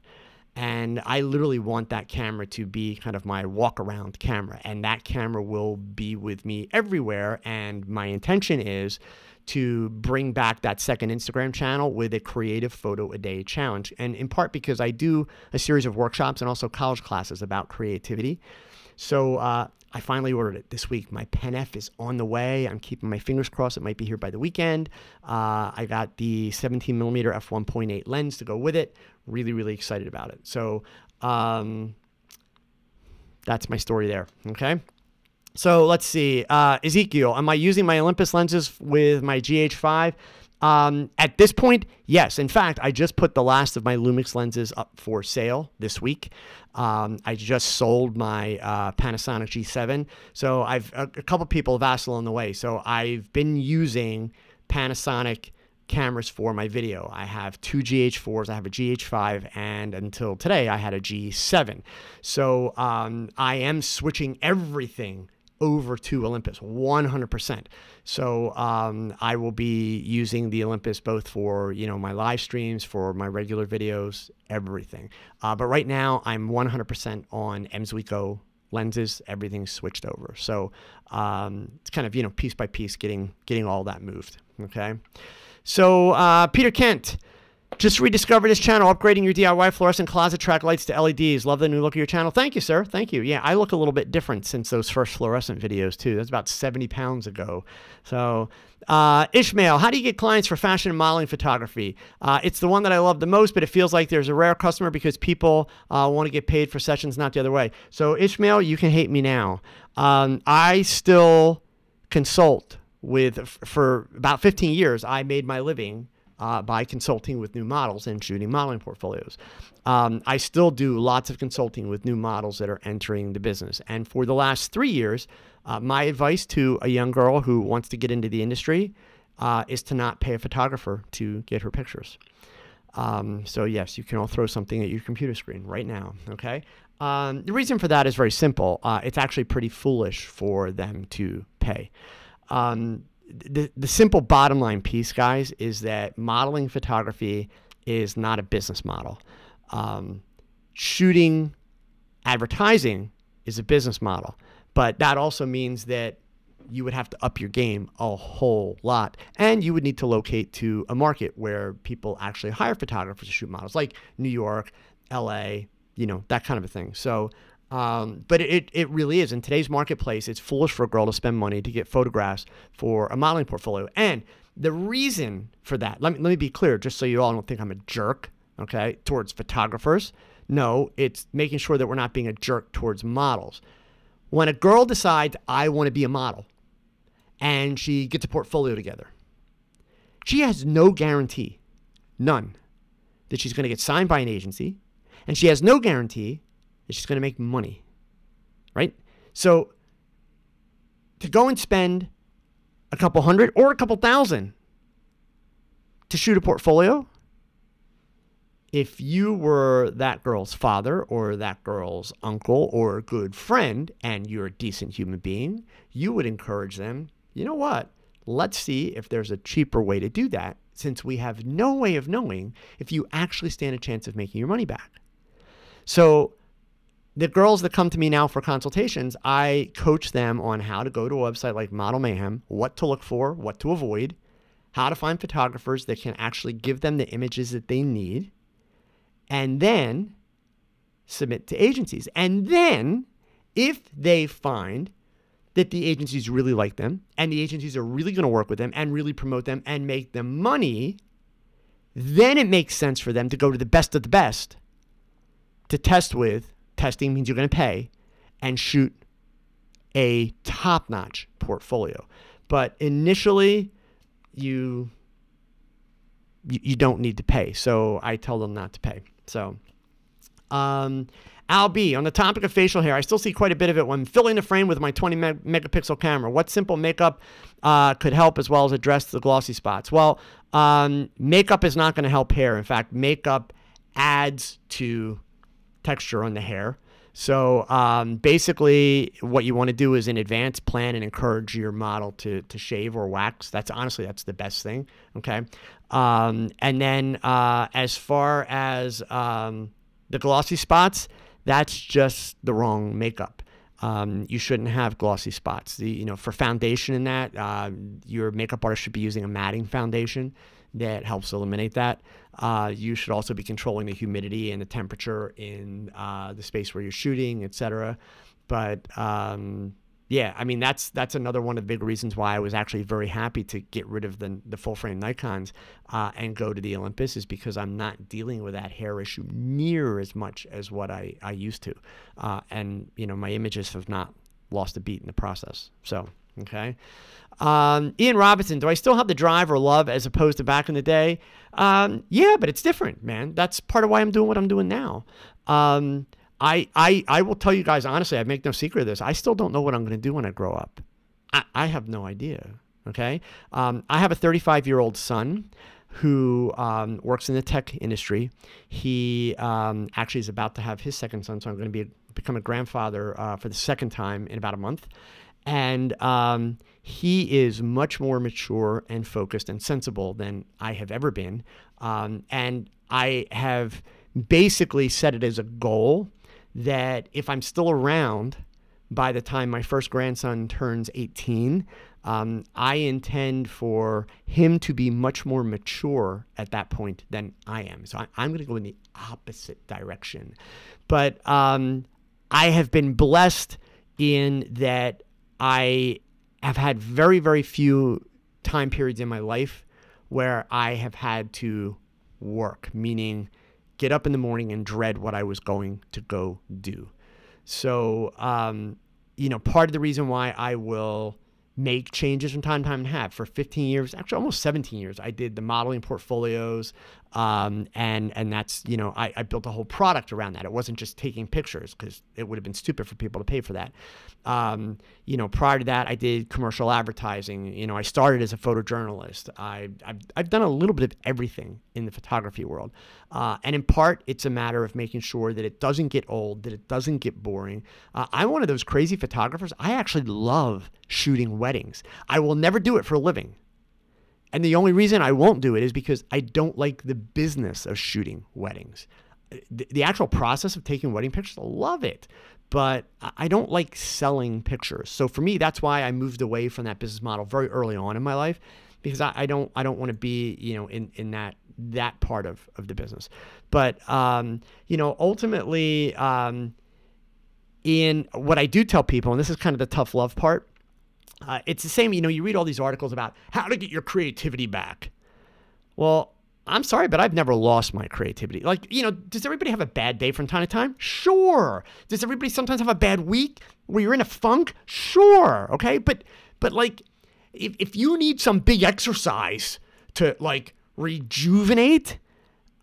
And I literally want that camera to be kind of my walk-around camera, and that camera will be with me everywhere. And my intention is to bring back that second Instagram channel with a creative photo a day challenge. And in part because I do a series of workshops and also college classes about creativity. So I finally ordered it this week. My Pen F is on the way. I'm keeping my fingers crossed. It might be here by the weekend. I got the 17mm f1.8 lens to go with it. Really, really excited about it. So that's my story there. Okay. So let's see. Ezekiel, am I using my Olympus lenses with my GH5? At this point, yes. In fact, I just put the last of my Lumix lenses up for sale this week. I just sold my Panasonic G7. So I've a couple people have asked along the way. So I've been using Panasonic cameras for my video. I have two GH4s, I have a GH5, and until today I had a G7. So I am switching everything over to Olympus 100%. So I will be using the Olympus both for, my live streams, for my regular videos, everything. But right now I'm 100% on Emswico lenses. Everything's switched over. So it's kind of, piece by piece getting all that moved. Okay. So Peter Kent, just rediscovered this channel, upgrading your DIY fluorescent closet track lights to LEDs. Love the new look of your channel. Thank you, sir. Thank you. Yeah, I look a little bit different since those first fluorescent videos, too. That's about 70 pounds ago. So, Ishmael, how do you get clients for fashion and modeling photography? It's the one that I love the most, but it feels like there's a rare customer because people want to get paid for sessions, not the other way. So, Ishmael, you can hate me now. I still consult for about 15 years. I made my living by consulting with new models and shooting modeling portfolios. I still do lots of consulting with new models that are entering the business. And for the last 3 years, my advice to a young girl who wants to get into the industry is to not pay a photographer to get her pictures. So yes, you can all throw something at your computer screen right now, okay? The reason for that is very simple. It's actually pretty foolish for them to pay. The simple bottom line piece, guys, is that modeling photography is not a business model. Shooting advertising is a business model, but that also means that you would have to up your game a whole lot. And you would need to locate to a market where people actually hire photographers to shoot models, like New York, LA, that kind of a thing. So, but it really is. In today's marketplace, it's foolish for a girl to spend money to get photographs for a modeling portfolio. And the reason for that, let me be clear, just so you all don't think I'm a jerk, okay, towards photographers. No, it's making sure that we're not being a jerk towards models. When a girl decides, I want to be a model, and she gets a portfolio together, she has no guarantee, none, that she's going to get signed by an agency, and she has no guarantee that she's going to make money, right? So to go and spend a couple hundred or a couple thousand to shoot a portfolio, if you were that girl's father or that girl's uncle or a good friend and you're a decent human being, you would encourage them, you know what? Let's see if there's a cheaper way to do that, since we have no way of knowing if you actually stand a chance of making your money back. So the girls that come to me now for consultations, I coach them on how to go to a website like Model Mayhem, what to look for, what to avoid, how to find photographers that can actually give them the images that they need, and then submit to agencies. And then if they find that the agencies really like them and the agencies are really going to work with them and really promote them and make them money, then it makes sense for them to go to the best of the best to test with. Testing means you're going to pay, and shoot a top-notch portfolio. But initially, you don't need to pay. So I tell them not to pay. So, Al B, on the topic of facial hair, I still see quite a bit of it when filling the frame with my 20 megapixel camera. What simple makeup could help as well as address the glossy spots? Well, makeup is not going to help hair. In fact, makeup adds to texture on the hair. So basically what you want to do is in advance plan and encourage your model to shave or wax. That's the best thing. Okay. And then as far as the glossy spots, that's just the wrong makeup. You shouldn't have glossy spots. For foundation in that, your makeup artist should be using a matting foundation that helps eliminate that. You should also be controlling the humidity and the temperature in the space where you're shooting, etc. But yeah, I mean, that's another one of the big reasons why I was actually very happy to get rid of the full frame Nikons and go to the Olympus, is because I'm not dealing with that hair issue near as much as what I used to. And, my images have not lost a beat in the process. So, okay. Ian Robinson, do I still have the drive or love as opposed to back in the day? Yeah, but it's different, man. That's part of why I'm doing what I'm doing now. I will tell you guys, honestly, I make no secret of this. I still don't know what I'm going to do when I grow up. I have no idea. Okay. I have a 35-year-old son who works in the tech industry. He actually is about to have his second son, so I'm going to become a grandfather for the second time in about a month. And he is much more mature and focused and sensible than I have ever been. And I have basically set it as a goal that if I'm still around by the time my first grandson turns 18, I intend for him to be much more mature at that point than I am. So I'm going to go in the opposite direction. But I have been blessed in that I have had very, very few time periods in my life where I have had to work, meaning get up in the morning and dread what I was going to go do. So, part of the reason why I will make changes from time to time and have for 15 years, actually almost 17 years, I did the modeling portfolios. And that's, I built a whole product around that. It wasn't just taking pictures, because it would have been stupid for people to pay for that. Prior to that, I did commercial advertising. I started as a photojournalist. I've done a little bit of everything in the photography world. And in part, it's a matter of making sure that it doesn't get old, that it doesn't get boring. I'm one of those crazy photographers. I actually love shooting weddings. I will never do it for a living. And the only reason I won't do it is because I don't like the business of shooting weddings. The actual process of taking wedding pictures, I love it. but I don't like selling pictures. So for me, that's why I moved away from that business model very early on in my life, because I don't want to be, in that part of the business. But, ultimately, in what I do tell people, and this is kind of the tough love part, it's the same, you read all these articles about how to get your creativity back. Well, I'm sorry, but I've never lost my creativity. Like, does everybody have a bad day from time to time? Sure. Does everybody sometimes have a bad week where you're in a funk? Sure. Okay. But like, if you need some big exercise to like rejuvenate,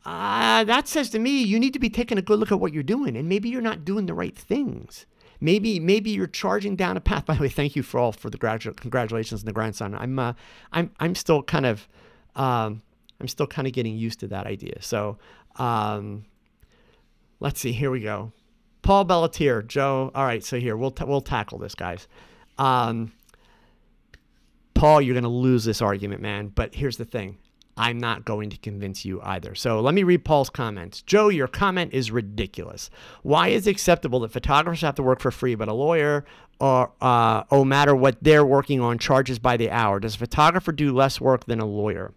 that says to me, you need to be taking a good look at what you're doing, and maybe you're not doing the right things. Maybe you're charging down a path. By the way, thank you for the congratulations on the grandson. I'm still kind of, getting used to that idea. So, let's see. Here we go. Paul Bellatier, Joe. All right. So here we'll tackle this, guys. Paul, you're going to lose this argument, man. But here's the thing. I'm not going to convince you either. So let me read Paul's comments. Joe, your comment is ridiculous. Why is it acceptable that photographers have to work for free, but a lawyer, no matter what they're working on, charges by the hour? Does a photographer do less work than a lawyer?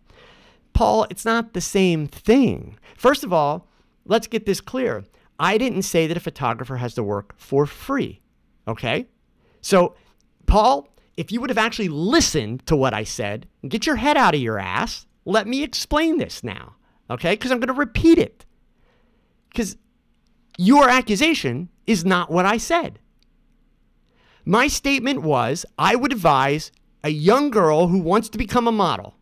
Paul, it's not the same thing. First of all, let's get this clear. I didn't say that a photographer has to work for free. Okay? So, Paul, if you would have actually listened to what I said, get your head out of your ass. Let me explain this now, okay? Because I'm going to repeat it. Because your accusation is not what I said. My statement was, I would advise a young girl who wants to become a model.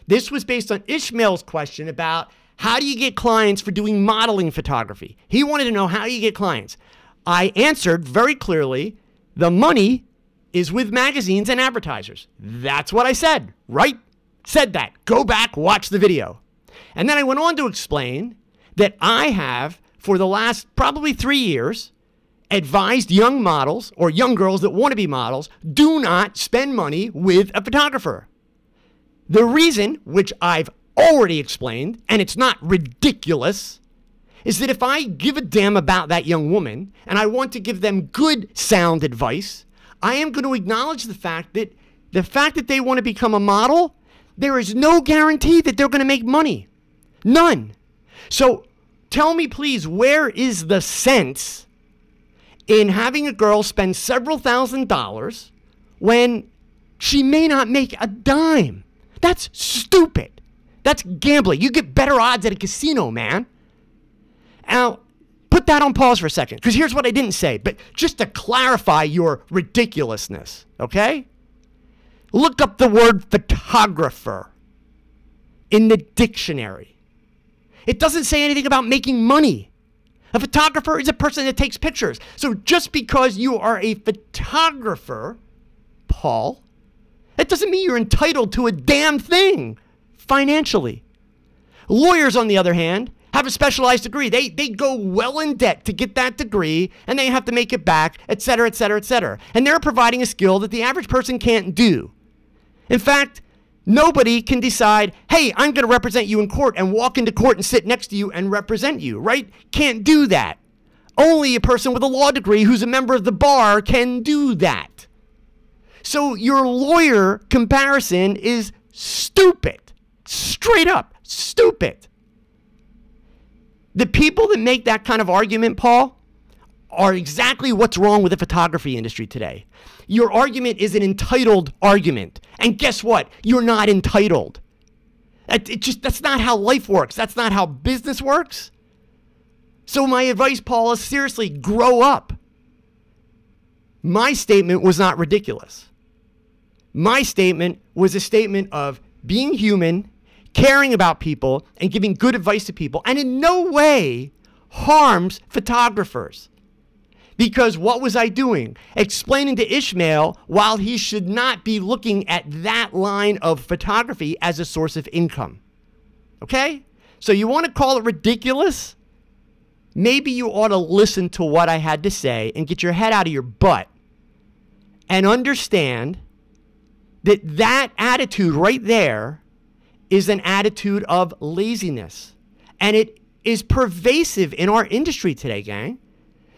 This was based on Ishmael's question about how do you get clients for doing modeling photography? He wanted to know how you get clients. I answered very clearly, the money is with magazines and advertisers. That's what I said, right? Said that. Go back, watch the video. And then I went on to explain that I have, for the last probably 3 years, advised young models or young girls that want to be models, do not spend money with a photographer. The reason, which I've already explained, and it's not ridiculous, is that if I give a damn about that young woman and I want to give them good sound advice, I am going to acknowledge the fact that they want to become a model, there is no guarantee that they're going to make money. None. So tell me, please, where is the sense in having a girl spend several $1,000s when she may not make a dime? That's stupid. That's gambling. You get better odds at a casino, man. Now, put that on pause for a second, because here's what I didn't say, but just to clarify your ridiculousness, okay? Look up the word photographer in the dictionary. It doesn't say anything about making money. A photographer is a person that takes pictures. So just because you are a photographer, Paul, that doesn't mean you're entitled to a damn thing financially. Lawyers, on the other hand, have a specialized degree. They go well in debt to get that degree, and they have to make it back, et cetera, et cetera, et cetera. And they're providing a skill that the average person can't do. In fact, nobody can decide, hey, I'm going to represent you in court and walk into court and sit next to you and represent you, right? Can't do that. Only a person with a law degree who's a member of the bar can do that. So your lawyer comparison is stupid. Straight up stupid. The people that make that kind of argument, Paul, are exactly what's wrong with the photography industry today. Your argument is an entitled argument. And guess what? You're not entitled. That's not how life works. That's not how business works. So my advice, Paul, is seriously grow up. My statement was not ridiculous. My statement was a statement of being human, caring about people, and giving good advice to people, and in no way harms photographers. Because what was I doing? Explaining to Ishmael while he should not be looking at that line of photography as a source of income. Okay? So you want to call it ridiculous? Maybe you ought to listen to what I had to say and get your head out of your butt and understand that that attitude right there is an attitude of laziness. And it is pervasive in our industry today, gang.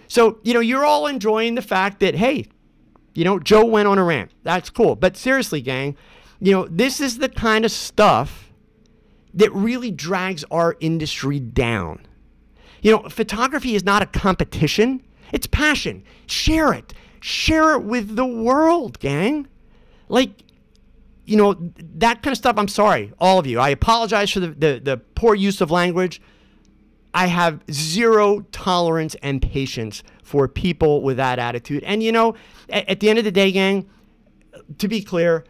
So, you're all enjoying the fact that, hey, Joe went on a rant. That's cool. But seriously, gang, this is the kind of stuff that really drags our industry down. Photography is not a competition. It's passion. Share it. Share it with the world, gang. Like, that kind of stuff. I'm sorry, all of you. I apologize for the poor use of language. I have zero tolerance and patience for people with that attitude. And, at the end of the day, gang, to be clear,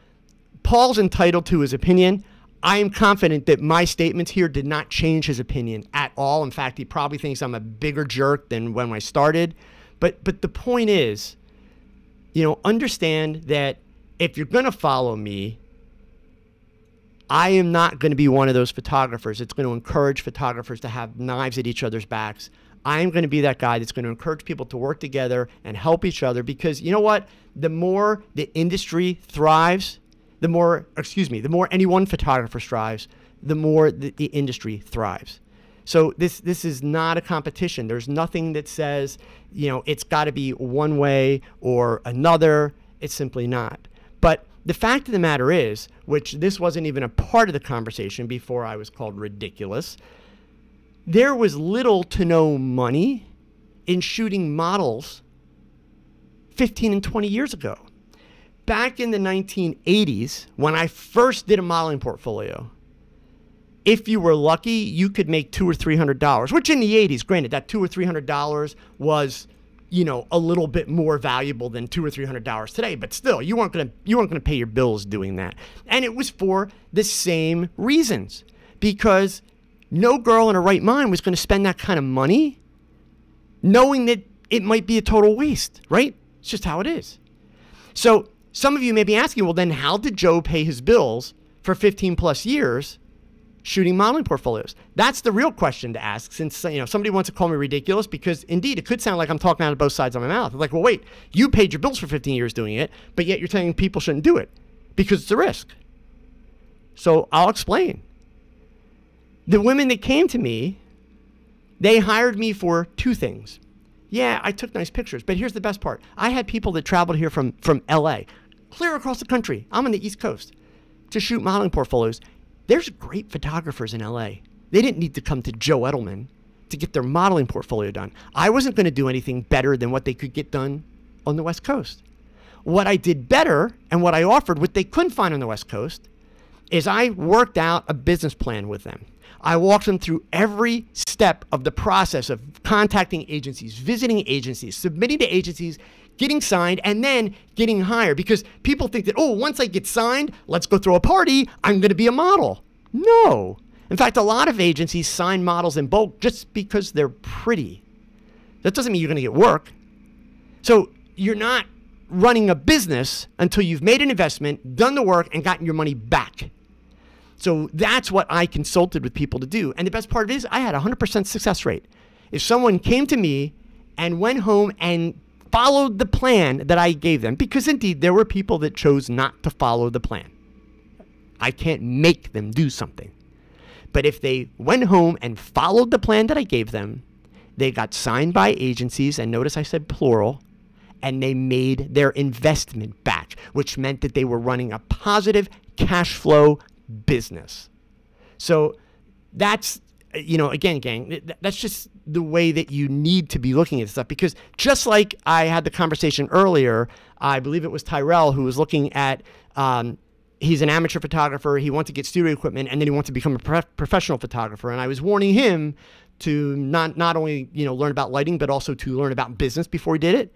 Paul's entitled to his opinion. I am confident that my statements here did not change his opinion at all. In fact, he probably thinks I'm a bigger jerk than when I started. But the point is, understand that if you're going to follow me, I am not going to be one of those photographers that's going to encourage photographers to have knives at each other's backs. I am going to be that guy that's going to encourage people to work together and help each other, because you know what? The more the industry thrives, the more any one photographer strives, the more the industry thrives. So this is not a competition. There's nothing that says, it's got to be one way or another. It's simply not. But the fact of the matter is, which this wasn't even a part of the conversation before I was called ridiculous, there was little to no money in shooting models 15 and 20 years ago. Back in the 1980s, when I first did a modeling portfolio, if you were lucky, you could make $200 or $300, which in the 80s, granted, that $200 or $300 was, a little bit more valuable than $200 or $300 today, but still, you weren't gonna pay your bills doing that. And it was for the same reasons, because no girl in her right mind was going to spend that kind of money knowing that it might be a total waste, right? It's just how it is. So some of you may be asking, well, then how did Joe pay his bills for 15 plus years shooting modeling portfolios? That's the real question to ask, since somebody wants to call me ridiculous, because indeed it could sound like I'm talking out of both sides of my mouth. Like, well, wait, you paid your bills for 15 years doing it, but yet you're telling people shouldn't do it because it's a risk. So I'll explain. The women that came to me, they hired me for two things. Yeah, I took nice pictures, but here's the best part. I had people that traveled here from LA, clear across the country. I'm on the East Coast to shoot modeling portfolios. There's great photographers in LA. They didn't need to come to Joe Edelman to get their modeling portfolio done. I wasn't going to do anything better than what they could get done on the West Coast. What I did better, and what I offered, what they couldn't find on the West Coast, is I worked out a business plan with them. I walked them through every step of the process of contacting agencies, visiting agencies, submitting to agencies, getting signed, and then getting hired. Because people think that, oh, once I get signed, let's go throw a party, I'm going to be a model. No. In fact, a lot of agencies sign models in bulk just because they're pretty. That doesn't mean you're going to get work. So you're not running a business until you've made an investment, done the work, and gotten your money back. So that's what I consulted with people to do. And the best part of it is I had a 100% success rate. If someone came to me and went home and followed the plan that I gave them, because indeed there were people that chose not to follow the plan. I can't make them do something. But if they went home and followed the plan that I gave them, they got signed by agencies, and notice I said plural, and they made their investment back, which meant that they were running a positive cash flow business. So that's, again, gang, that's just the way that you need to be looking at stuff. Because just like I had the conversation earlier, I believe it was Tyrell who was looking at, he's an amateur photographer. He wants to get studio equipment, and then he wants to become a professional photographer. And I was warning him to not only, learn about lighting, but also to learn about business before he did it.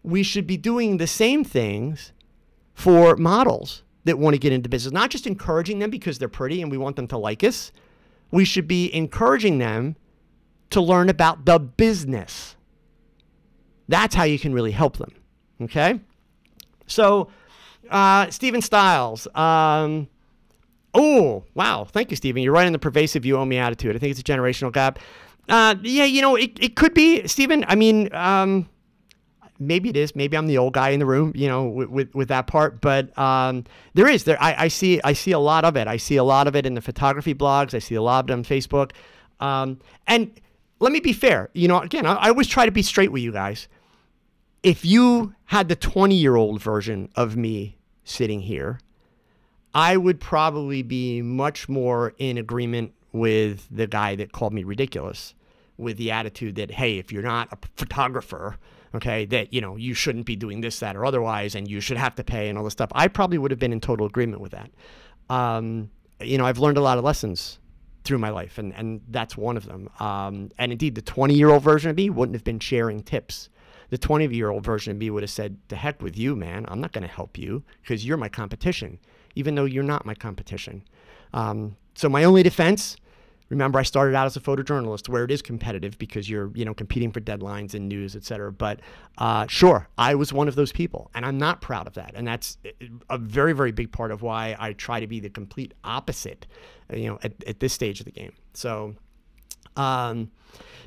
We should be doing the same things for models that want to get into business, not just encouraging them because they're pretty and we want them to like us. We should be encouraging them to learn about the business. That's how you can really help them. Okay. So, Steven Stiles. Oh, wow. Thank you, Steven. You're right in the pervasive you owe me attitude. I think it's a generational gap. Yeah, it could be, Steven. I mean, maybe it is. Maybe I'm the old guy in the room, with that part. But I see a lot of it. I see a lot of it in the photography blogs. I see a lot of it on Facebook. And let me be fair. You know, again, I always try to be straight with you guys. If you had the 20-year-old version of me sitting here, I would probably be much more in agreement with the guy that called me ridiculous, with the attitude that, hey, if you're not a photographer, okay, that, you know, you shouldn't be doing this, that, or otherwise, and you should have to pay and all this stuff. I probably would have been in total agreement with that. You know, I've learned a lot of lessons through my life, and that's one of them. And indeed, the 20-year-old version of me wouldn't have been sharing tips. The 20-year-old version of me would have said, to heck with you, man. I'm not going to help you because you're my competition, even though you're not my competition. So my only defense, remember, I started out as a photojournalist where it is competitive because you're, you know, competing for deadlines and news, et cetera. But sure, I was one of those people, and I'm not proud of that. And that's a very, very big part of why I try to be the complete opposite, you know, at this stage of the game. So,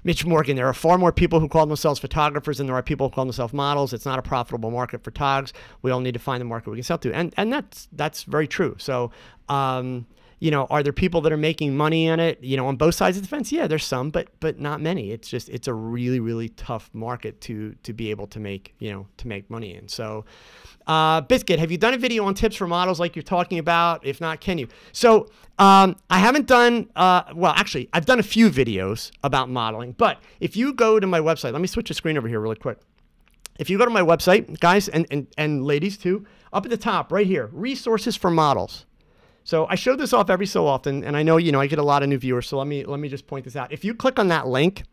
Mitch Morgan, there are far more people who call themselves photographers than there are people who call themselves models. It's not a profitable market for TOGs. We all need to find the market we can sell to. And that's very true. So, you know, are there people that are making money on it, you know, on both sides of the fence? Yeah, there's some, but not many. It's just, it's a really, really tough market to be able to make, you know, to make money in. So, Biscuit, have you done a video on tips for models like you're talking about? If not, can you? So, I haven't done, well, actually, I've done a few videos about modeling, but if you go to my website, let me switch the screen over here really quick. If you go to my website, guys, and ladies too, up at the top right here, resources for models. So I show this off every so often, and I know, you know, I get a lot of new viewers, so let me just point this out. If you click on that link,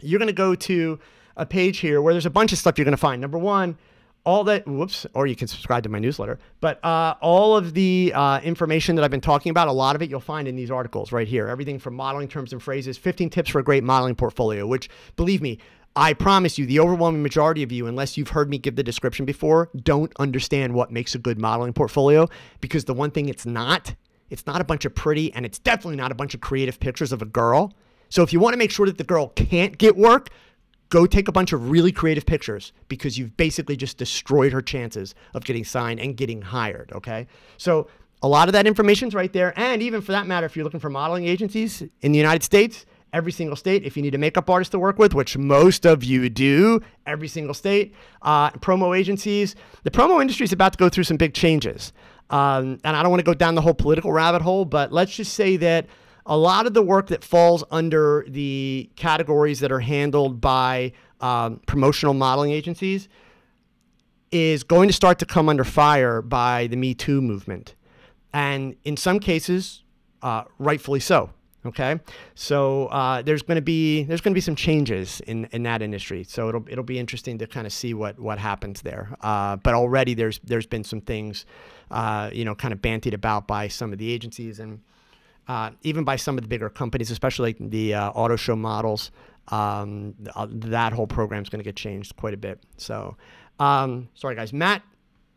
you're going to go to a page here where there's a bunch of stuff you're going to find. Number one, all that, whoops, or you can subscribe to my newsletter, but all of the information that I've been talking about, a lot of it you'll find in these articles right here. Everything from modeling terms and phrases, 15 tips for a great modeling portfolio, which, believe me, I promise you, the overwhelming majority of you, unless you've heard me give the description before, don't understand what makes a good modeling portfolio, because the one thing it's not a bunch of pretty, and it's definitely not a bunch of creative pictures of a girl. So if you want to make sure that the girl can't get work, go take a bunch of really creative pictures, because you've basically just destroyed her chances of getting signed and getting hired, okay? So a lot of that information's right there, and even for that matter, if you're looking for modeling agencies in the United States, every single state, if you need a makeup artist to work with, which most of you do, every single state, promo agencies. The promo industry is about to go through some big changes. And I don't want to go down the whole political rabbit hole, but let's just say that a lot of the work that falls under the categories that are handled by promotional modeling agencies is going to start to come under fire by the Me Too movement. And in some cases, rightfully so. Okay, so there's going to be some changes in that industry. So it'll be interesting to kind of see what happens there. But already there's been some things, you know, kind of bantied about by some of the agencies and even by some of the bigger companies, especially like the auto show models. That whole program is going to get changed quite a bit. So sorry guys, Matt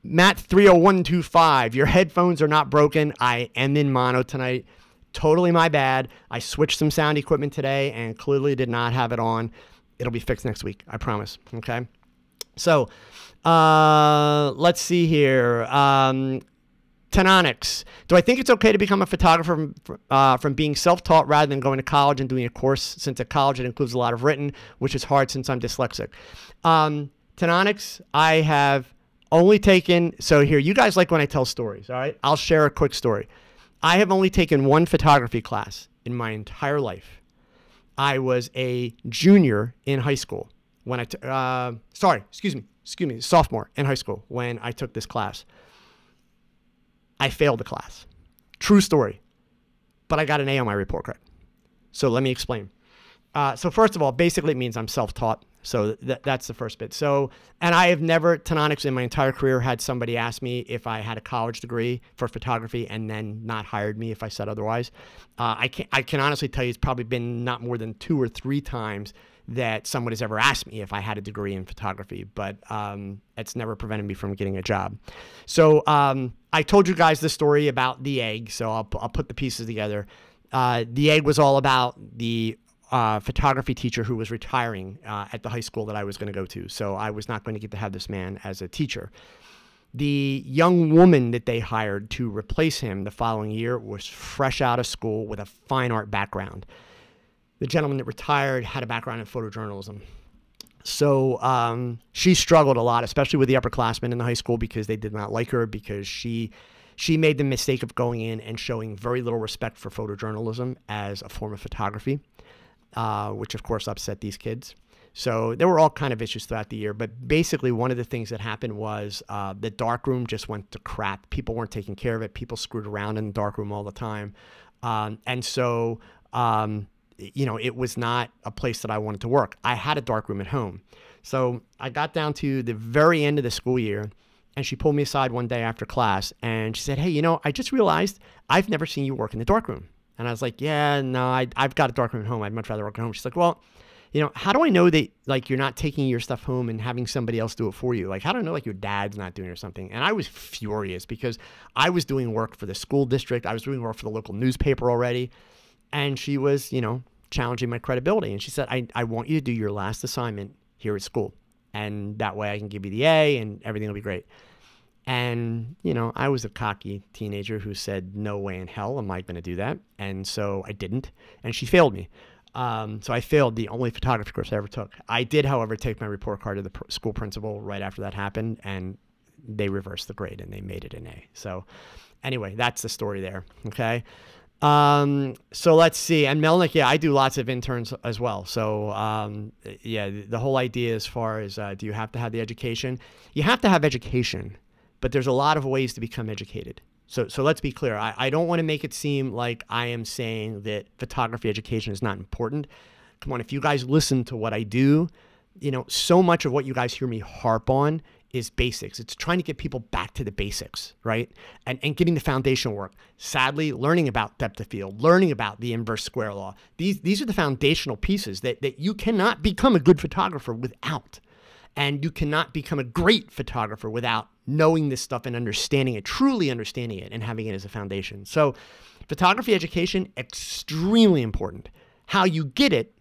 30125. Your headphones are not broken. I am in mono tonight. Totally my bad. I switched some sound equipment today and clearly did not have it on. It'll be fixed next week, I promise. Okay. So let's see here. Tenonics. Do I think it's okay to become a photographer from being self-taught rather than going to college and doing a course, since at college it includes a lot of written, which is hard since I'm dyslexic? Tenonics, I have only taken, so here, you guys like when I tell stories, all right? I'll share a quick story. I have only taken one photography class in my entire life. I was a junior in high school when sophomore in high school when I took this class. I failed the class. True story. But I got an A on my report card. So let me explain. So first of all, basically it means I'm self-taught. So that's the first bit. So, and I have never, Tenonics, in my entire career, had somebody ask me if I had a college degree for photography and then not hired me if I said otherwise. I can honestly tell you it's probably been not more than 2 or 3 times that someone has ever asked me if I had a degree in photography, but it's never prevented me from getting a job. So I told you guys the story about the egg, so I'll put the pieces together. The egg was all about the photography teacher who was retiring at the high school that I was going to go to. So I was not going to get to have this man as a teacher. The young woman that they hired to replace him the following year was fresh out of school with a fine art background. the gentleman that retired had a background in photojournalism. So she struggled a lot, especially with the upperclassmen in the high school, because they did not like her, because she made the mistake of going in and showing very little respect for photojournalism as a form of photography, which of course upset these kids. So there were all kind of issues throughout the year. But basically one of the things that happened was the darkroom just went to crap. People weren't taking care of it. People screwed around in the darkroom all the time. And so it was not a place that I wanted to work. I had a darkroom at home. So I got down to the very end of the school year, and she pulled me aside one day after class, and she said, hey, I just realized I've never seen you work in the darkroom. And I was like, yeah, no, I've got a darkroom at home. I'd much rather work at home. She's like, well, how do I know that like you're not taking your stuff home and having somebody else do it for you? Like, how do I know like your dad's not doing it or something? And I was furious because I was doing work for the school district. I was doing work for the local newspaper already. And she was, challenging my credibility. And she said, I want you to do your last assignment here at school. And that way I can give you the A and everything will be great. And, I was a cocky teenager who said, no way in hell am I going to do that. And so I didn't. And she failed me. So I failed the only photography course I ever took. I did, however, take my report card to the school principal right after that happened, and they reversed the grade and they made it an A. So anyway, that's the story there. Okay. So let's see. And Melnick, yeah, I do lots of interns as well. So, yeah, the whole idea as far as, do you have to have the education? You have to have education, but there's a lot of ways to become educated. So let's be clear. I don't want to make it seem like I am saying that photography education is not important. Come on, if you guys listen to what I do, so much of what you guys hear me harp on is basics. It's trying to get people back to the basics, right? And getting the foundation work. Sadly, learning about depth of field, learning about the inverse square law. These are the foundational pieces that you cannot become a good photographer without. And you cannot become a great photographer without knowing this stuff and understanding it, truly understanding it and having it as a foundation. So photography education, extremely important. How you get it,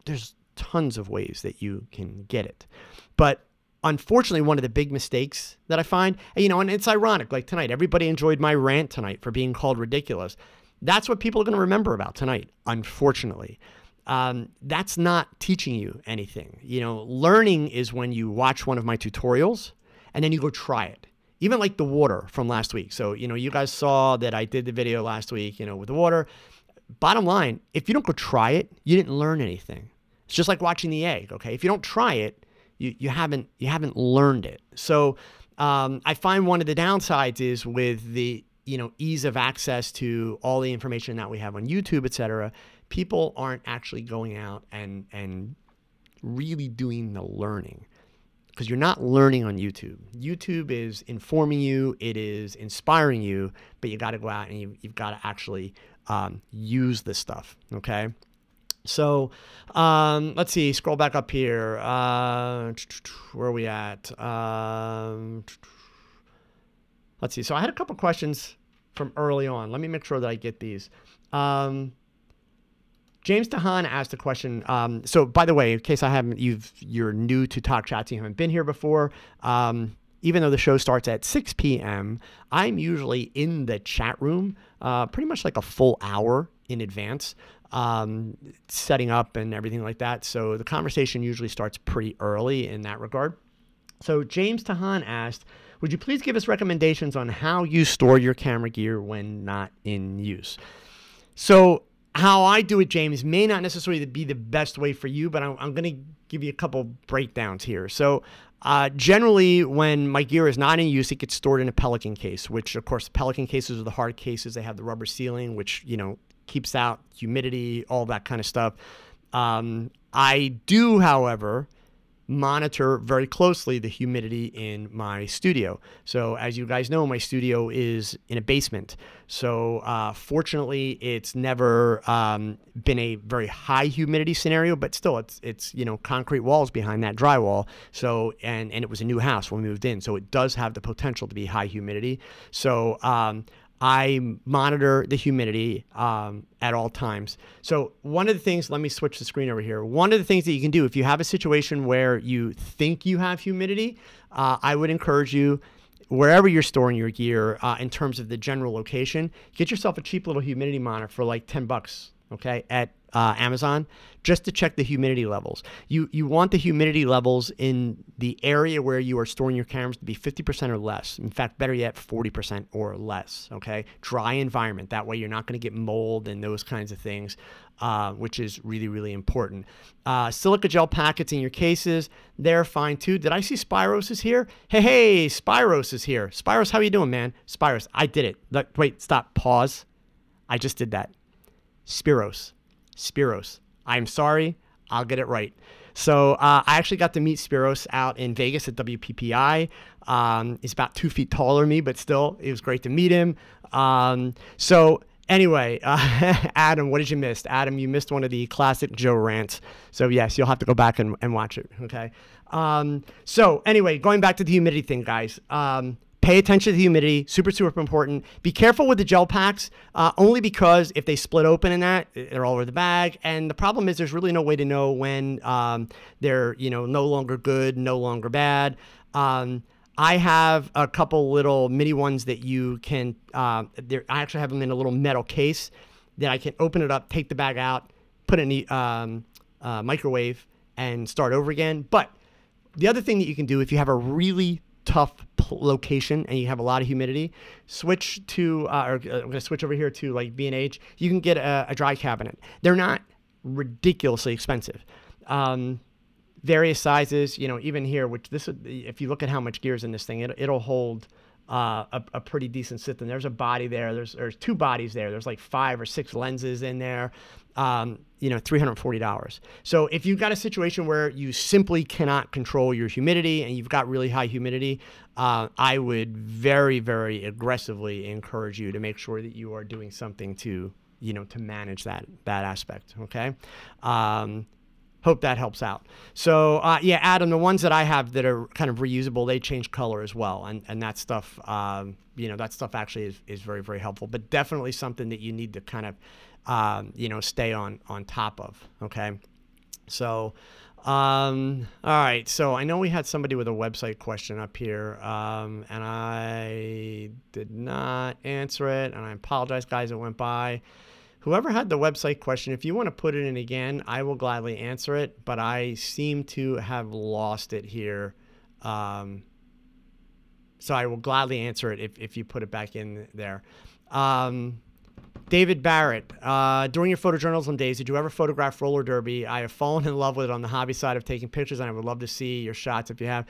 there's tons of ways that you can get it. But unfortunately, one of the big mistakes that I find, and it's ironic, like tonight, everybody enjoyed my rant tonight for being called ridiculous. That's what people are going to remember about tonight, unfortunately. That's not teaching you anything. Learning is when you watch one of my tutorials and then you go try it. Even like the water from last week. So, you guys saw that I did the video last week, with the water. Bottom line, if you don't go try it, you didn't learn anything. It's just like watching the egg, okay? If you don't try it, you haven't learned it. So I find one of the downsides is with the ease of access to all the information that we have on YouTube, etc. People aren't actually going out and really doing the learning, because you're not learning on YouTube. YouTube is informing you, it is inspiring you, but you got to go out and you've got to actually use this stuff. Okay. So let's see, scroll back up here. Where are we at? Let's see. So I had a couple questions from early on. Let me make sure that I get these. James Tahan asked a question. So by the way, in case you're new to TogChat, you haven't been here before, even though the show starts at 6 p.m., I'm usually in the chat room pretty much like a full hour in advance, setting up and everything like that. So the conversation usually starts pretty early in that regard. So James Tahan asked, would you please give us recommendations on how you store your camera gear when not in use? So how I do it, James, may not necessarily be the best way for you, but I'm going to give you a couple breakdowns here. So generally, when my gear is not in use, it gets stored in a Pelican case, which, of course, the Pelican cases are the hard cases. They have the rubber sealing, which, keeps out humidity, all that kind of stuff. I do, however, monitor very closely the humidity in my studio. So as you guys know, my studio is in a basement. So fortunately, it's never been a very high humidity scenario, but still it's concrete walls behind that drywall. So and it was a new house when we moved in. So it does have the potential to be high humidity. So I monitor the humidity at all times. So one of the things, let me switch the screen over here. One of the things that you can do if you have a situation where you think you have humidity, I would encourage you, wherever you're storing your gear, in terms of the general location, get yourself a cheap little humidity monitor for like $10, okay, at Amazon, just to check the humidity levels. You want the humidity levels in the area where you are storing your cameras to be 50% or less. In fact, better yet, 40% or less, okay? Dry environment. That way you're not going to get mold and those kinds of things, which is really, really important. Silica gel packets in your cases, they're fine too. Did I see Spyros is here? Hey, Spyros is here. Spyros, how you doing, man? Spyros, I did it. Wait, stop, pause. I just did that. Spiros. I'm sorry. I'll get it right. So I actually got to meet Spiros out in Vegas at WPPI. He's about 2 feet taller than me, but still, it was great to meet him. So anyway, Adam, what did you miss? Adam, you missed one of the classic Joe rants. So yes, you'll have to go back and watch it, okay? So anyway, going back to the humidity thing, guys. Pay attention to the humidity, super, super important. Be careful with the gel packs, only because if they split open in that, they're all over the bag. And the problem is there's really no way to know when they're, no longer good, no longer bad. I have a couple little mini ones that you can, I actually have them in a little metal case that I can open it up, take the bag out, put it in the microwave and start over again. But the other thing that you can do if you have a really tough location and you have a lot of humidity, switch to, I'm going to switch over here to like B&H. You can get a dry cabinet. They're not ridiculously expensive. Various sizes, even here, which this, if you look at how much gear is in this thing, it'll hold a pretty decent system. There's a body there. There's 2 bodies there. There's like 5 or 6 lenses in there. $340. So if you've got a situation where you simply cannot control your humidity and you've got really high humidity, I would very, very aggressively encourage you to make sure that you are doing something to, to manage that aspect. Okay. Hope that helps out. So yeah, Adam, the ones that I have that are kind of reusable, they change color as well. And that stuff, that stuff actually is very, very helpful, but definitely something that you need to kind of, stay on top of. Okay. So, all right. So I know we had somebody with a website question up here, and I did not answer it, and I apologize, guys, it went by. Whoever had the website question, if you want to put it in again, I will gladly answer it, but I seem to have lost it here. So I will gladly answer it if you put it back in there. David Barrett, during your photojournalism days, did you ever photograph roller derby? I have fallen in love with it on the hobby side of taking pictures, and I would love to see your shots if you have.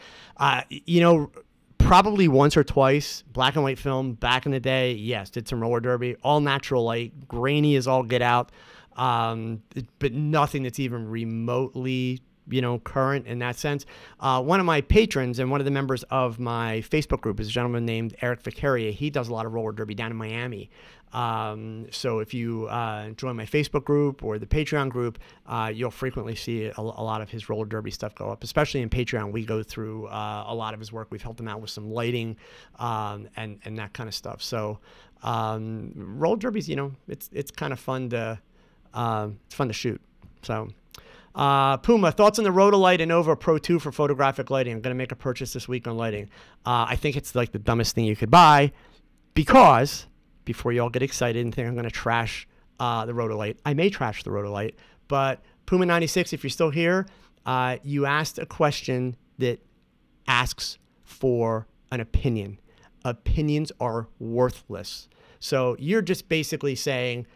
Probably once or twice, black and white film back in the day. Yes, did some roller derby, all natural light, grainy as all get out, but nothing that's even remotely, current in that sense. One of my patrons and one of the members of my Facebook group is a gentleman named Eric Vicaria. He does a lot of roller derby down in Miami. So if you join my Facebook group or the Patreon group, you'll frequently see a lot of his roller derby stuff go up, especially in Patreon. We go through a lot of his work. We've helped him out with some lighting and that kind of stuff. So roller derbies, it's kind of fun to shoot. So Puma, thoughts on the Rotolite Innova Pro 2 for photographic lighting? I'm going to make a purchase this week on lighting. I think it's like the dumbest thing you could buy because, before you all get excited and think I'm going to trash the Rotolite, I may trash the Rotolite, but Puma96, if you're still here, you asked a question that asks for an opinion. Opinions are worthless. So you're just basically saying,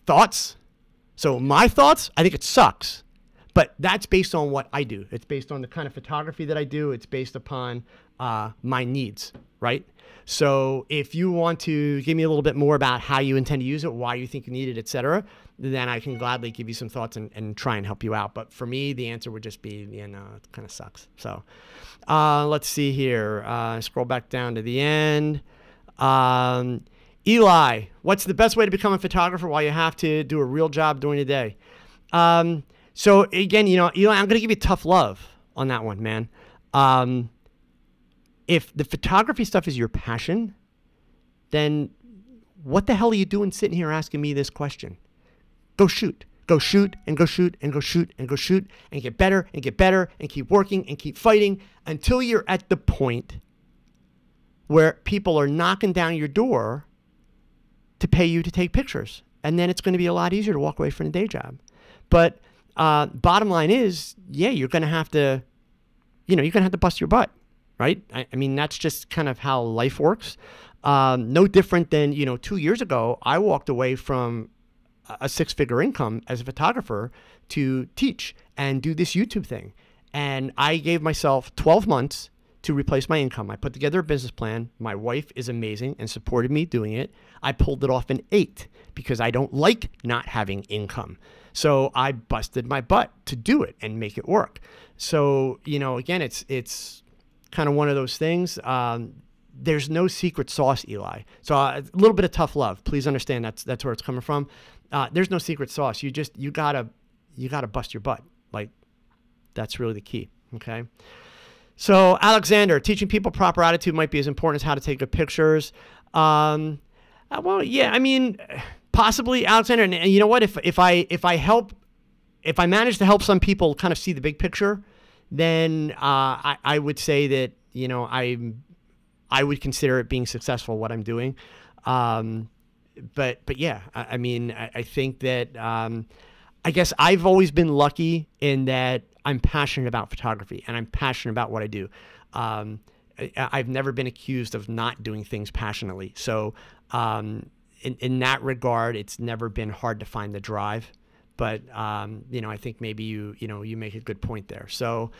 thoughts? So my thoughts, I think it sucks, but that's based on what I do. It's based on the kind of photography that I do. It's based upon my needs, right? So if you want to give me a little bit more about how you intend to use it, why you think you need it, etc., then I can gladly give you some thoughts and try and help you out. But for me, the answer would just be, it kind of sucks. So let's see here. Scroll back down to the end. Eli, what's the best way to become a photographer while you have to do a real job during the day? So again, Eli, I'm going to give you tough love on that one, man. If the photography stuff is your passion, then what the hell are you doing sitting here asking me this question? Go shoot. Go shoot and go shoot and go shoot and go shoot and get better and keep working and keep fighting until you're at the point where people are knocking down your door to pay you to take pictures. and then it's going to be a lot easier to walk away from the day job. But bottom line is, yeah, you're going to have to, you're going to have to bust your butt, right? I mean, that's just kind of how life works. No different than, 2 years ago, I walked away from a six-figure income as a photographer to teach and do this YouTube thing. And I gave myself 12 months to replace my income. I put together a business plan. My wife is amazing and supported me doing it. I pulled it off in 8 because I don't like not having income. So I busted my butt to do it and make it work. So, again, it's kind of one of those things. There's no secret sauce, Eli. So a little bit of tough love. Please understand that's where it's coming from. There's no secret sauce. You gotta bust your butt. Like, that's really the key. Okay. So Alexander, teaching people proper attitude might be as important as how to take good pictures. Well, yeah, I mean, possibly, Alexander. And you know what? If I manage to help some people kind of see the big picture, then I would say that I would consider it being successful what I'm doing. But yeah, I mean, I think that I guess I've always been lucky in that I'm passionate about photography and I'm passionate about what I do. I've never been accused of not doing things passionately. So in that regard, it's never been hard to find the drive. But I think maybe you make a good point there. So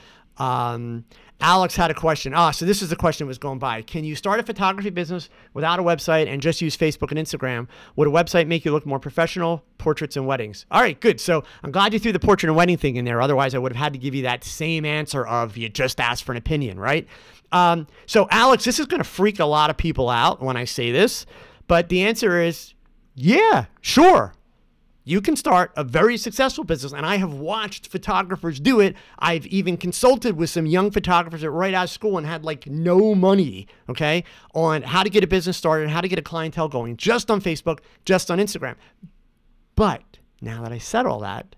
Alex had a question. So this is the question that was going by. Can you start a photography business without a website and just use Facebook and Instagram? Would a website make you look more professional? Portraits and weddings. All right, good. So I'm glad you threw the portrait and wedding thing in there. Otherwise, I would have had to give you that same answer of you just asked for an opinion, right? So Alex, this is going to freak a lot of people out when I say this, but the answer is, yeah, sure. You can start a very successful business, and I have watched photographers do it. I've even consulted with some young photographers that right out of school and had like no money, okay, on how to get a business started, how to get a clientele going, just on Facebook, just on Instagram. But now that I said all that,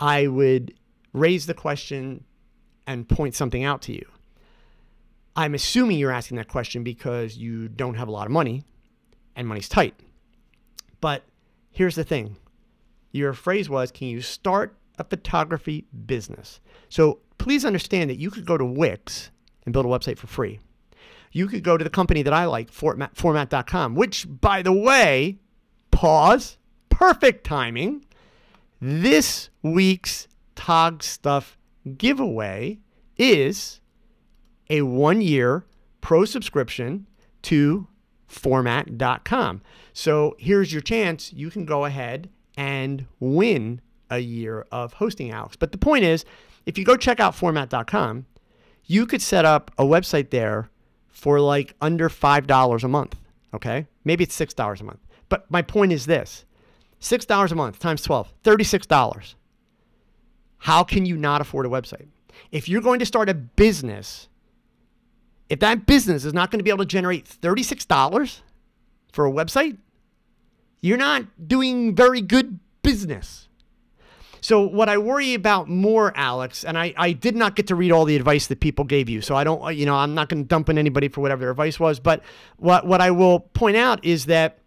I would raise the question and point something out to you. I'm assuming you're asking that question because you don't have a lot of money and money's tight. But here's the thing. Your phrase was, can you start a photography business? So please understand that you could go to Wix and build a website for free. You could go to the company that I like, format.com, which, by the way, pause, perfect timing. This week's TogStuff giveaway is a 1-year pro subscription to format.com. So here's your chance. You can go ahead and win a year of hosting, Alex. But the point is, if you go check out format.com, you could set up a website there for like under $5 a month. Okay. Maybe it's $6 a month. But my point is this, $6 a month times 12, $36. How can you not afford a website? If you're going to start a business, if that business is not going to be able to generate $36 for a website, you're not doing very good business. So what I worry about more, Alex, and I did not get to read all the advice that people gave you, so I don't, I'm not going to dump on anybody for whatever their advice was, but what I will point out is that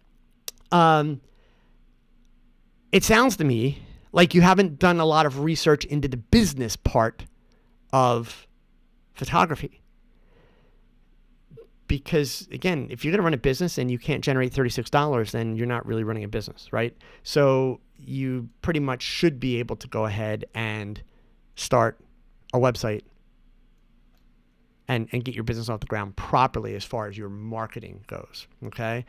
it sounds to me like you haven't done a lot of research into the business part of photography. Because again, if you're going to run a business and you can't generate $36, then you're not really running a business, right? So you pretty much should be able to go ahead and start a website and get your business off the ground properly as far as your marketing goes, okay?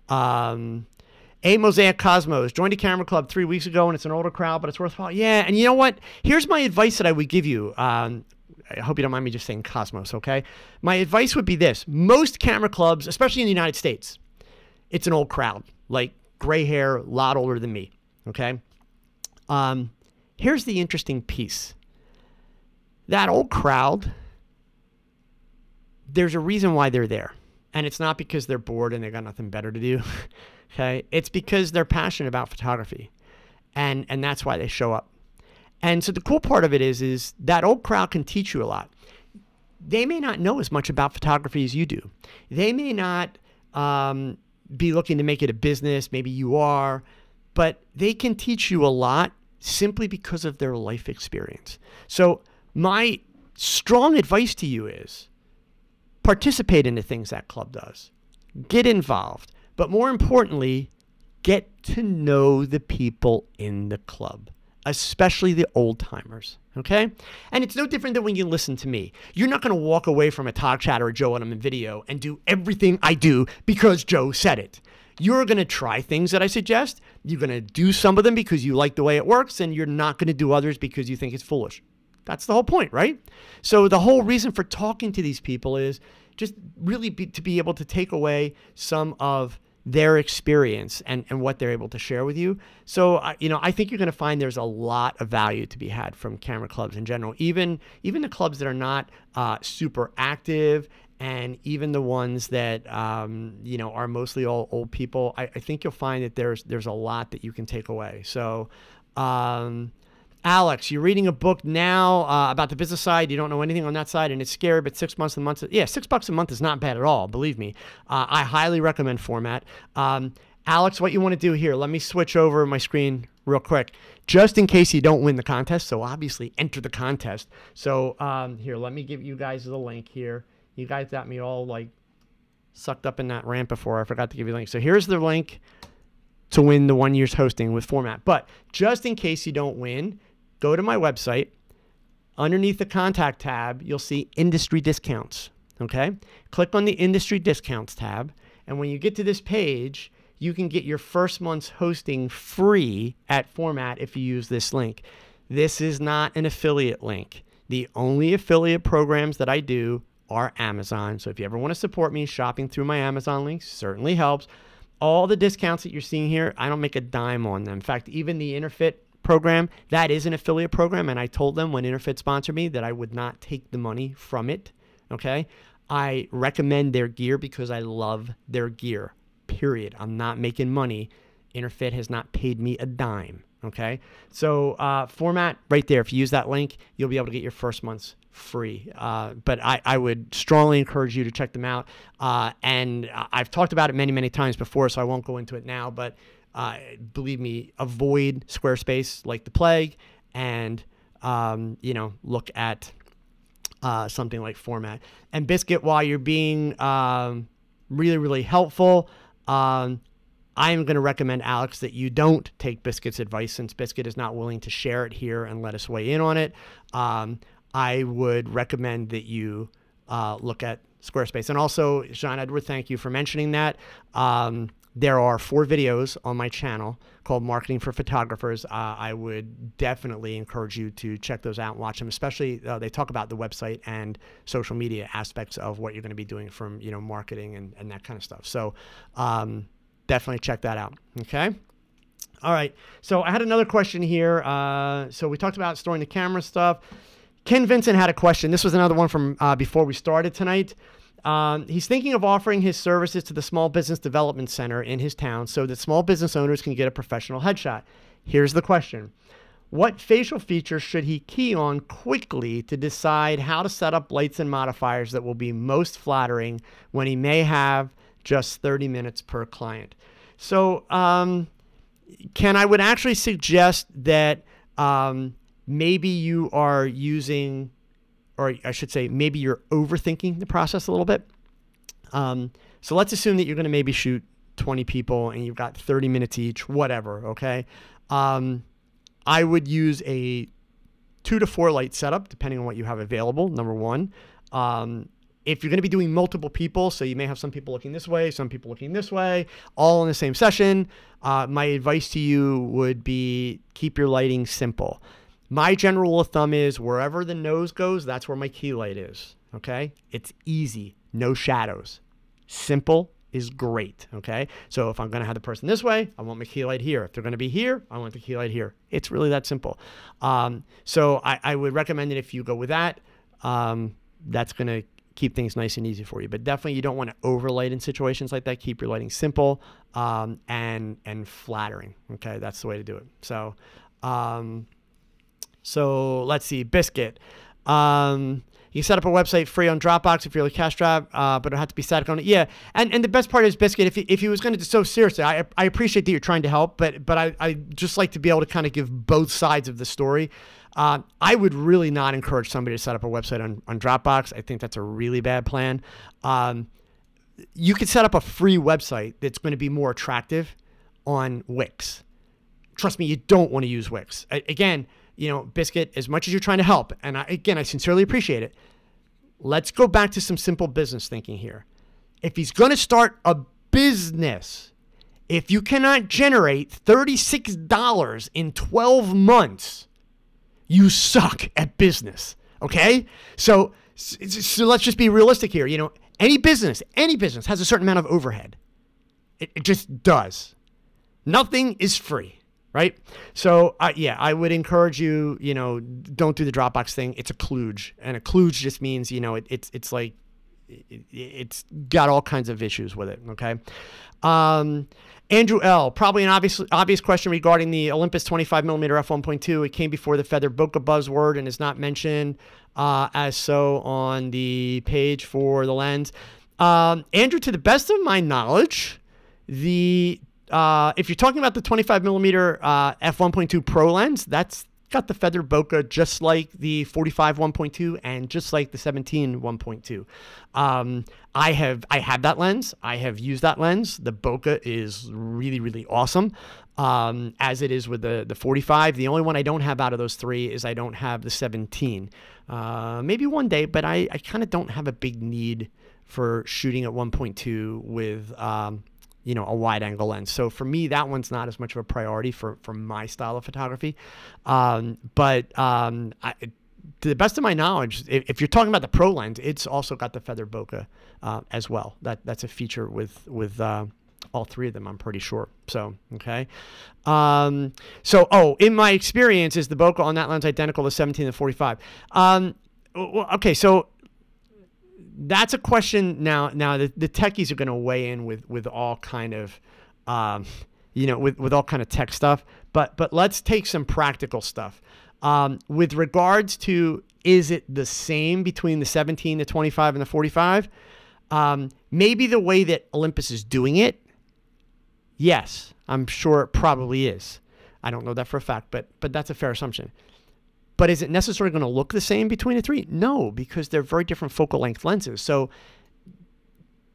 A Mosaic Cosmos joined a camera club 3 weeks ago, and it's an older crowd, but it's worthwhile. Yeah, and you know what? Here's my advice that I would give you. I hope you don't mind me just saying Cosmos, okay? My advice would be this. Most camera clubs, especially in the United States, it's an old crowd, like gray hair, a lot older than me, okay? Here's the interesting piece. That old crowd, there's a reason why they're there. And it's not because they're bored and they got nothing better to do, okay? It's because they're passionate about photography. And that's why they show up. And so the cool part of it is that old crowd can teach you a lot. They may not know as much about photography as you do. They may not be looking to make it a business. Maybe you are. but they can teach you a lot simply because of their life experience. So my strong advice to you is participate in the things that club does. Get involved. But more importantly, get to know the people in the club, especially the old timers. Okay? And it's no different than when you listen to me. You're not going to walk away from a TogChat or a Joe Edelman video and do everything I do because Joe said it. You're going to try things that I suggest. You're going to do some of them because you like the way it works, and you're not going to do others because you think it's foolish. That's the whole point, right? So the whole reason for talking to these people is just really to be able to take away some of their experience and what they're able to share with you. So, I think you're going to find there's a lot of value to be had from camera clubs in general, even the clubs that are not super active, and even the ones that, are mostly all old people. I think you'll find that there's a lot that you can take away. So, Alex, you're reading a book now about the business side. You don't know anything on that side, and it's scary, but $6 a month is not bad at all, believe me. I highly recommend Format. Alex, what you want to do here, let me switch over my screen real quick, just in case you don't win the contest. So obviously enter the contest. So here, let me give you guys the link here. You guys got me all like sucked up in that rant before. I forgot to give you the link. So here's the link to win the 1 year's hosting with Format. But just in case you don't win, go to my website. Underneath the contact tab, you'll see industry discounts. Okay? Click on the industry discounts tab. And when you get to this page, you can get your first month's hosting free at Format if you use this link. This is not an affiliate link. The only affiliate programs that I do are Amazon. So if you ever want to support me, shopping through my Amazon links certainly helps. All the discounts that you're seeing here, I don't make a dime on them. In fact, even the Interfit program, that is an affiliate program, and I told them when Interfit sponsored me that I would not take the money from it. Okay? I recommend their gear because I love their gear, period. I'm not making money. Interfit has not paid me a dime. Okay? So Format right there, if you use that link, you'll be able to get your first month's free. But I would strongly encourage you to check them out. And I've talked about it many, many times before, so I won't go into it now, but believe me, avoid Squarespace like the plague, and look at something like Format. And Biscuit, while you're being really, really helpful, I am going to recommend, Alex, that you don't take Biscuit's advice, since Biscuit is not willing to share it here and let us weigh in on it. I would recommend that you look at Squarespace. And also, Sean Edward, thank you for mentioning that. There are 4 videos on my channel called Marketing for Photographers. I would definitely encourage you to check those out and watch them, especially they talk about the website and social media aspects of what you're going to be doing from marketing and that kind of stuff. So definitely check that out. Okay. All right. So I had another question here. So we talked about storing the camera stuff. Ken Vincent had a question. This was another one from before we started tonight. He's thinking of offering his services to the Small Business Development Center in his town so that small business owners can get a professional headshot. Here's the question. What facial features should he key on quickly to decide how to set up lights and modifiers that will be most flattering when he may have just 30 minutes per client? So, Ken, I would actually suggest that maybe you are using, or I should say, maybe you're overthinking the process a little bit. So let's assume that you're going to maybe shoot 20 people and you've got 30 minutes each, whatever, okay? I would use a 2 to 4 light setup, depending on what you have available, number one. If you're going to be doing multiple people, so you may have some people looking this way, some people looking this way, all in the same session, my advice to you would be keep your lighting simple. My general rule of thumb is wherever the nose goes, that's where my key light is, okay? It's easy, no shadows. Simple is great, okay? So if I'm gonna have the person this way, I want my key light here. If they're gonna be here, I want the key light here. It's really that simple. So I would recommend that if you go with that, that's gonna keep things nice and easy for you. But definitely you don't wanna overlight in situations like that. Keep your lighting simple and flattering, okay? That's the way to do it. So let's see, Biscuit. You can set up a website free on Dropbox if you're like cash strapped, but it'll have to be static on it. Yeah, and the best part is, Biscuit, if he was going to, so seriously, I appreciate that you're trying to help, but I just like to be able to kind of give both sides of the story. I would really not encourage somebody to set up a website on Dropbox. I think that's a really bad plan. You could set up a free website that's going to be more attractive on Wix. Trust me, you don't want to use Wix. Again, Biscuit, as much as you're trying to help, and I sincerely appreciate it, let's go back to some simple business thinking here. If he's going to start a business, if you cannot generate $36 in 12 months, you suck at business, okay? So let's just be realistic here. Any business has a certain amount of overhead. It just does. Nothing is free. Right? So, I would encourage you, don't do the Dropbox thing. It's a kludge. And a kludge just means, it's like, it's got all kinds of issues with it. Okay. Andrew L., probably an obvious question regarding the Olympus 25mm f1.2. It came before the feather bokeh buzzword and is not mentioned as so on the page for the lens. Andrew, to the best of my knowledge, if you're talking about the 25mm f1.2 Pro lens, that's got the feather bokeh just like the 45 1.2 and just like the 17 1.2. I have that lens. I have used that lens. The bokeh is really, really awesome, as it is with the 45. The only one I don't have out of those three is I don't have the 17. Maybe one day, but I kind of don't have a big need for shooting at 1.2 with a wide angle lens. So for me, that one's not as much of a priority for my style of photography. To the best of my knowledge, if you're talking about the Pro lens, it's also got the feather bokeh as well. That's a feature with all three of them, I'm pretty sure. So, okay. In my experience, is the bokeh on that lens identical to 17 and 45? Okay, so that's a question now. The techies are going to weigh in with all kind of, with all kind of tech stuff. But let's take some practical stuff. With regards to, is it the same between the 17, the 25, and the 45? Maybe the way that Olympus is doing it, yes, I'm sure it probably is. I don't know that for a fact, but that's a fair assumption. But is it necessarily going to look the same between the three? No, because they're very different focal length lenses. So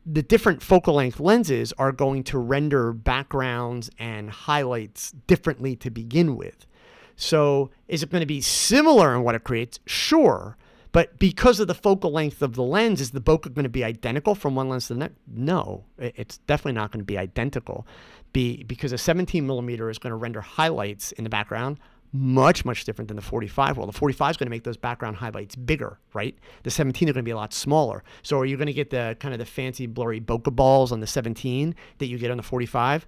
the different focal length lenses are going to render backgrounds and highlights differently to begin with. So is it going to be similar in what it creates? Sure. But because of the focal length of the lens, is the bokeh going to be identical from one lens to the next? No, it's definitely not going to be identical. Because a 17mm is going to render highlights in the background much, much different than the 45. Well, the 45 is going to make those background highlights bigger, right? The 17 are going to be a lot smaller. So are you going to get the kind of the fancy blurry bokeh balls on the 17 that you get on the 45?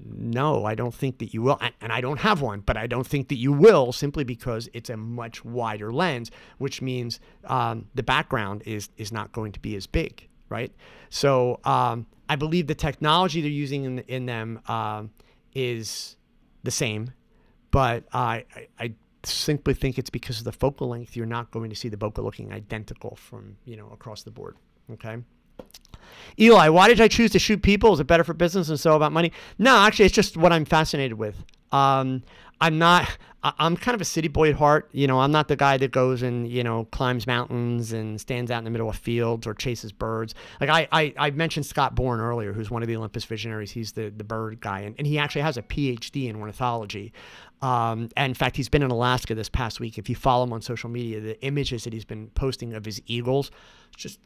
No, I don't think that you will. And I don't have one, but I don't think that you will, simply because it's a much wider lens, which means the background is not going to be as big, right? So I believe the technology they're using in them is the same. But I simply think it's because of the focal length, you're not going to see the bokeh looking identical from, across the board. Okay. Eli, why did I choose to shoot people? Is it better for business and so about money? No, actually, it's just what I'm fascinated with. I'm kind of a city boy at heart. I'm not the guy that goes and, climbs mountains and stands out in the middle of fields or chases birds. Like I mentioned Scott Bourne earlier, who's one of the Olympus visionaries. He's the bird guy. And he actually has a PhD in ornithology. And in fact, he's been in Alaska this past week. If you follow him on social media, the images that he's been posting of his eagles, just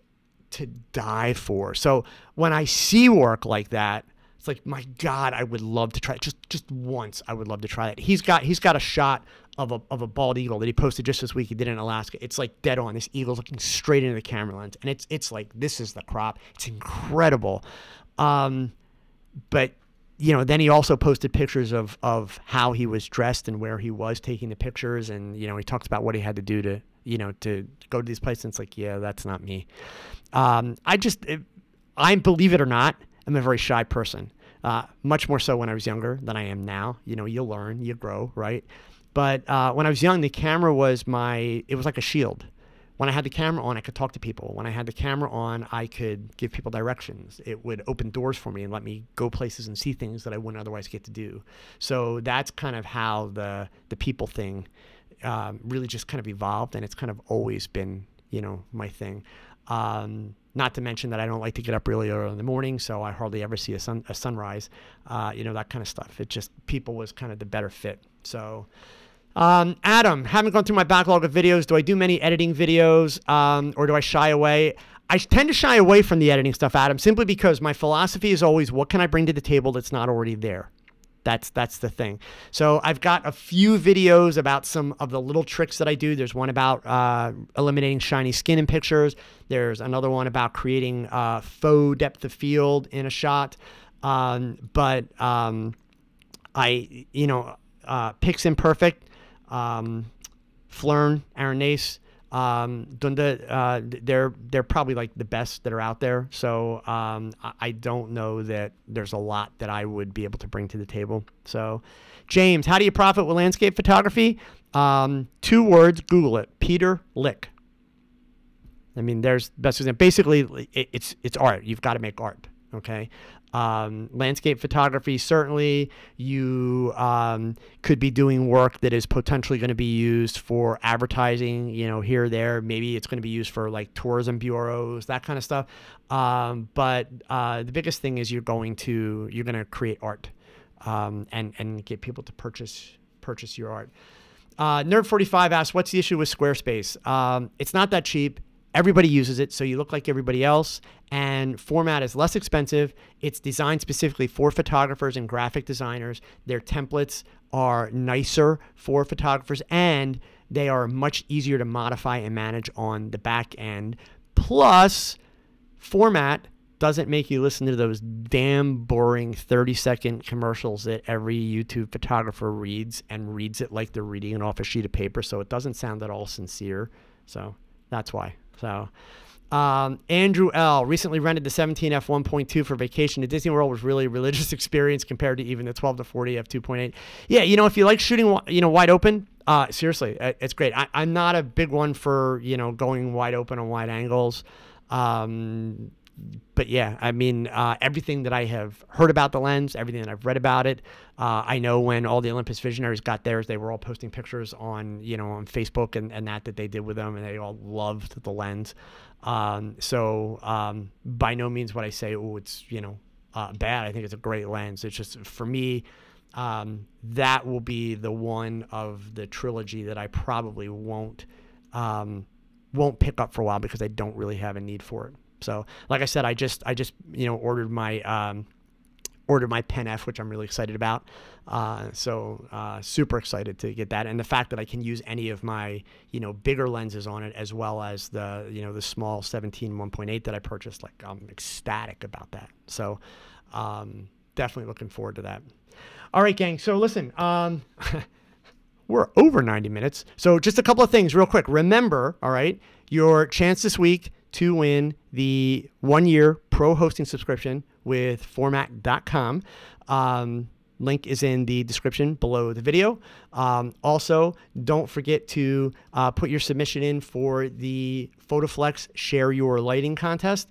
to die for. So when I see work like that, it's like, my God, I would love to try it. Just once, I would love to try it. He's got a shot of a bald eagle that he posted just this week. He did it in Alaska. It's like dead on. This eagle's looking straight into the camera lens, and it's like, this is the crop. It's incredible. But then he also posted pictures of how he was dressed and where he was taking the pictures, and he talks about what he had to do to go to these places. And it's like, yeah, that's not me. I believe it or not, I'm a very shy person, much more so when I was younger than I am now. You learn, you grow, right? But when I was young, the camera was it was like a shield, When I had the camera on, I could talk to people. When I had the camera on, I could give people directions. It would open doors for me and let me go places and see things that I wouldn't otherwise get to do. So that's kind of how the people thing really just kind of evolved, and it's kind of always been, my thing. Not to mention that I don't like to get up really early in the morning, so I hardly ever see a sunrise, that kind of stuff. It just, people was kind of the better fit. So Adam, haven't gone through my backlog of videos. Do I do many editing videos, or do I shy away? I tend to shy away from the editing stuff, Adam, simply because my philosophy is always, what can I bring to the table that's not already there? That's the thing. So I've got a few videos about some of the little tricks that I do. There's one about eliminating shiny skin in pictures. There's another one about creating faux depth of field in a shot. Pix Imperfect, Flern, Aranese, Dunda, they're probably like the best that are out there. So I don't know that there's a lot that I would be able to bring to the table. So James, how do you profit with landscape photography? 2 words, Google it, Peter Lick. I mean, there's best example. Basically, it's art. You've got to make art. Okay. Landscape photography, certainly you could be doing work that is potentially going to be used for advertising, here or there. Maybe it's going to be used for like tourism bureaus, that kind of stuff. But the biggest thing is you're going to create art and get people to purchase your art. Nerd45 asks, what's the issue with Squarespace? It's not that cheap. Everybody uses it, so you look like everybody else, and format is less expensive. It's designed specifically for photographers and graphic designers. Their templates are nicer for photographers, and they are much easier to modify and manage on the back end. Plus, format doesn't make you listen to those damn boring 30-second commercials that every YouTube photographer reads, and reads it like they're reading it off a sheet of paper, so it doesn't sound at all sincere. So that's why. So, Andrew L. recently rented the 17F 1.2 for vacation to Disney World. Was really a religious experience compared to even the 12 to 40 F 2.8. Yeah, if you like shooting, wide open, seriously, it's great. I'm not a big one for, going wide open on wide angles. But yeah, I mean, everything that I have heard about the lens, everything that I've read about it, I know when all the Olympus visionaries got theirs, they were all posting pictures on, on Facebook and that they did with them, and they all loved the lens. So by no means would I say, oh, it's, bad. I think it's a great lens. It's just, for me, that will be the one of the trilogy that I probably won't pick up for a while because I don't really have a need for it. So, like I said, I just ordered my Pen F, which I'm really excited about. Super excited to get that, and the fact that I can use any of my bigger lenses on it, as well as the the small 17 1.8 that I purchased. Like, I'm ecstatic about that. So, definitely looking forward to that. All right, gang. So listen, we're over 90 minutes. So just a couple of things real quick. Remember, all right, your chance this week to win the 1-year pro hosting subscription with format.com. Link is in the description below the video. Also, don't forget to put your submission in for the PhotoFlex Share Your Lighting contest.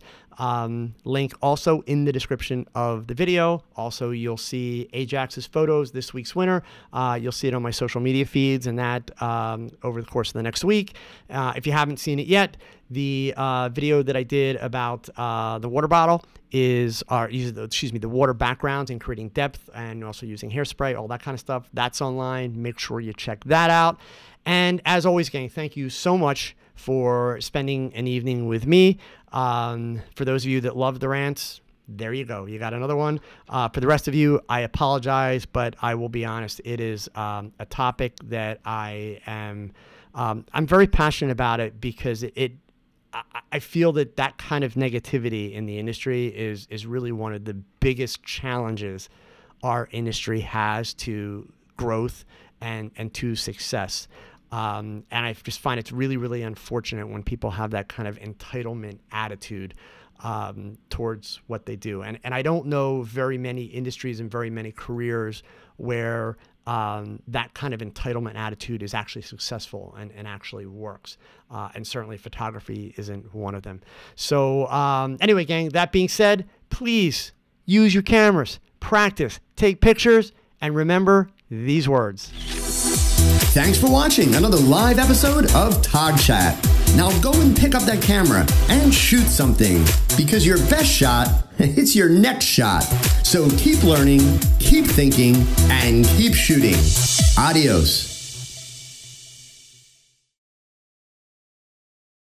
Link also in the description of the video. Also, you'll see Ajax's photos, this week's winner. You'll see it on my social media feeds and that over the course of the next week. If you haven't seen it yet, the video that I did about the water bottle is the water backgrounds and creating depth, and also using hairspray, all that kind of stuff. That's online. Make sure you check that out. And as always, gang, thank you so much for spending an evening with me. For those of you that love the rants, there you go. You got another one. For the rest of you, I apologize, but I will be honest. It is a topic that I'm very passionate about it, because I feel that kind of negativity in the industry is really one of the biggest challenges our industry has to growth and to success. And I just find it's really, really unfortunate when people have that kind of entitlement attitude towards what they do. And I don't know very many industries and very many careers where that kind of entitlement attitude is actually successful and actually works. And certainly photography isn't one of them. So anyway, gang, that being said, please use your cameras, practice, take pictures, and remember these words. Thanks for watching another live episode of TogChat. Now go and pick up that camera and shoot something, because your best shot, it's your next shot. So keep learning, keep thinking, and keep shooting. Adios.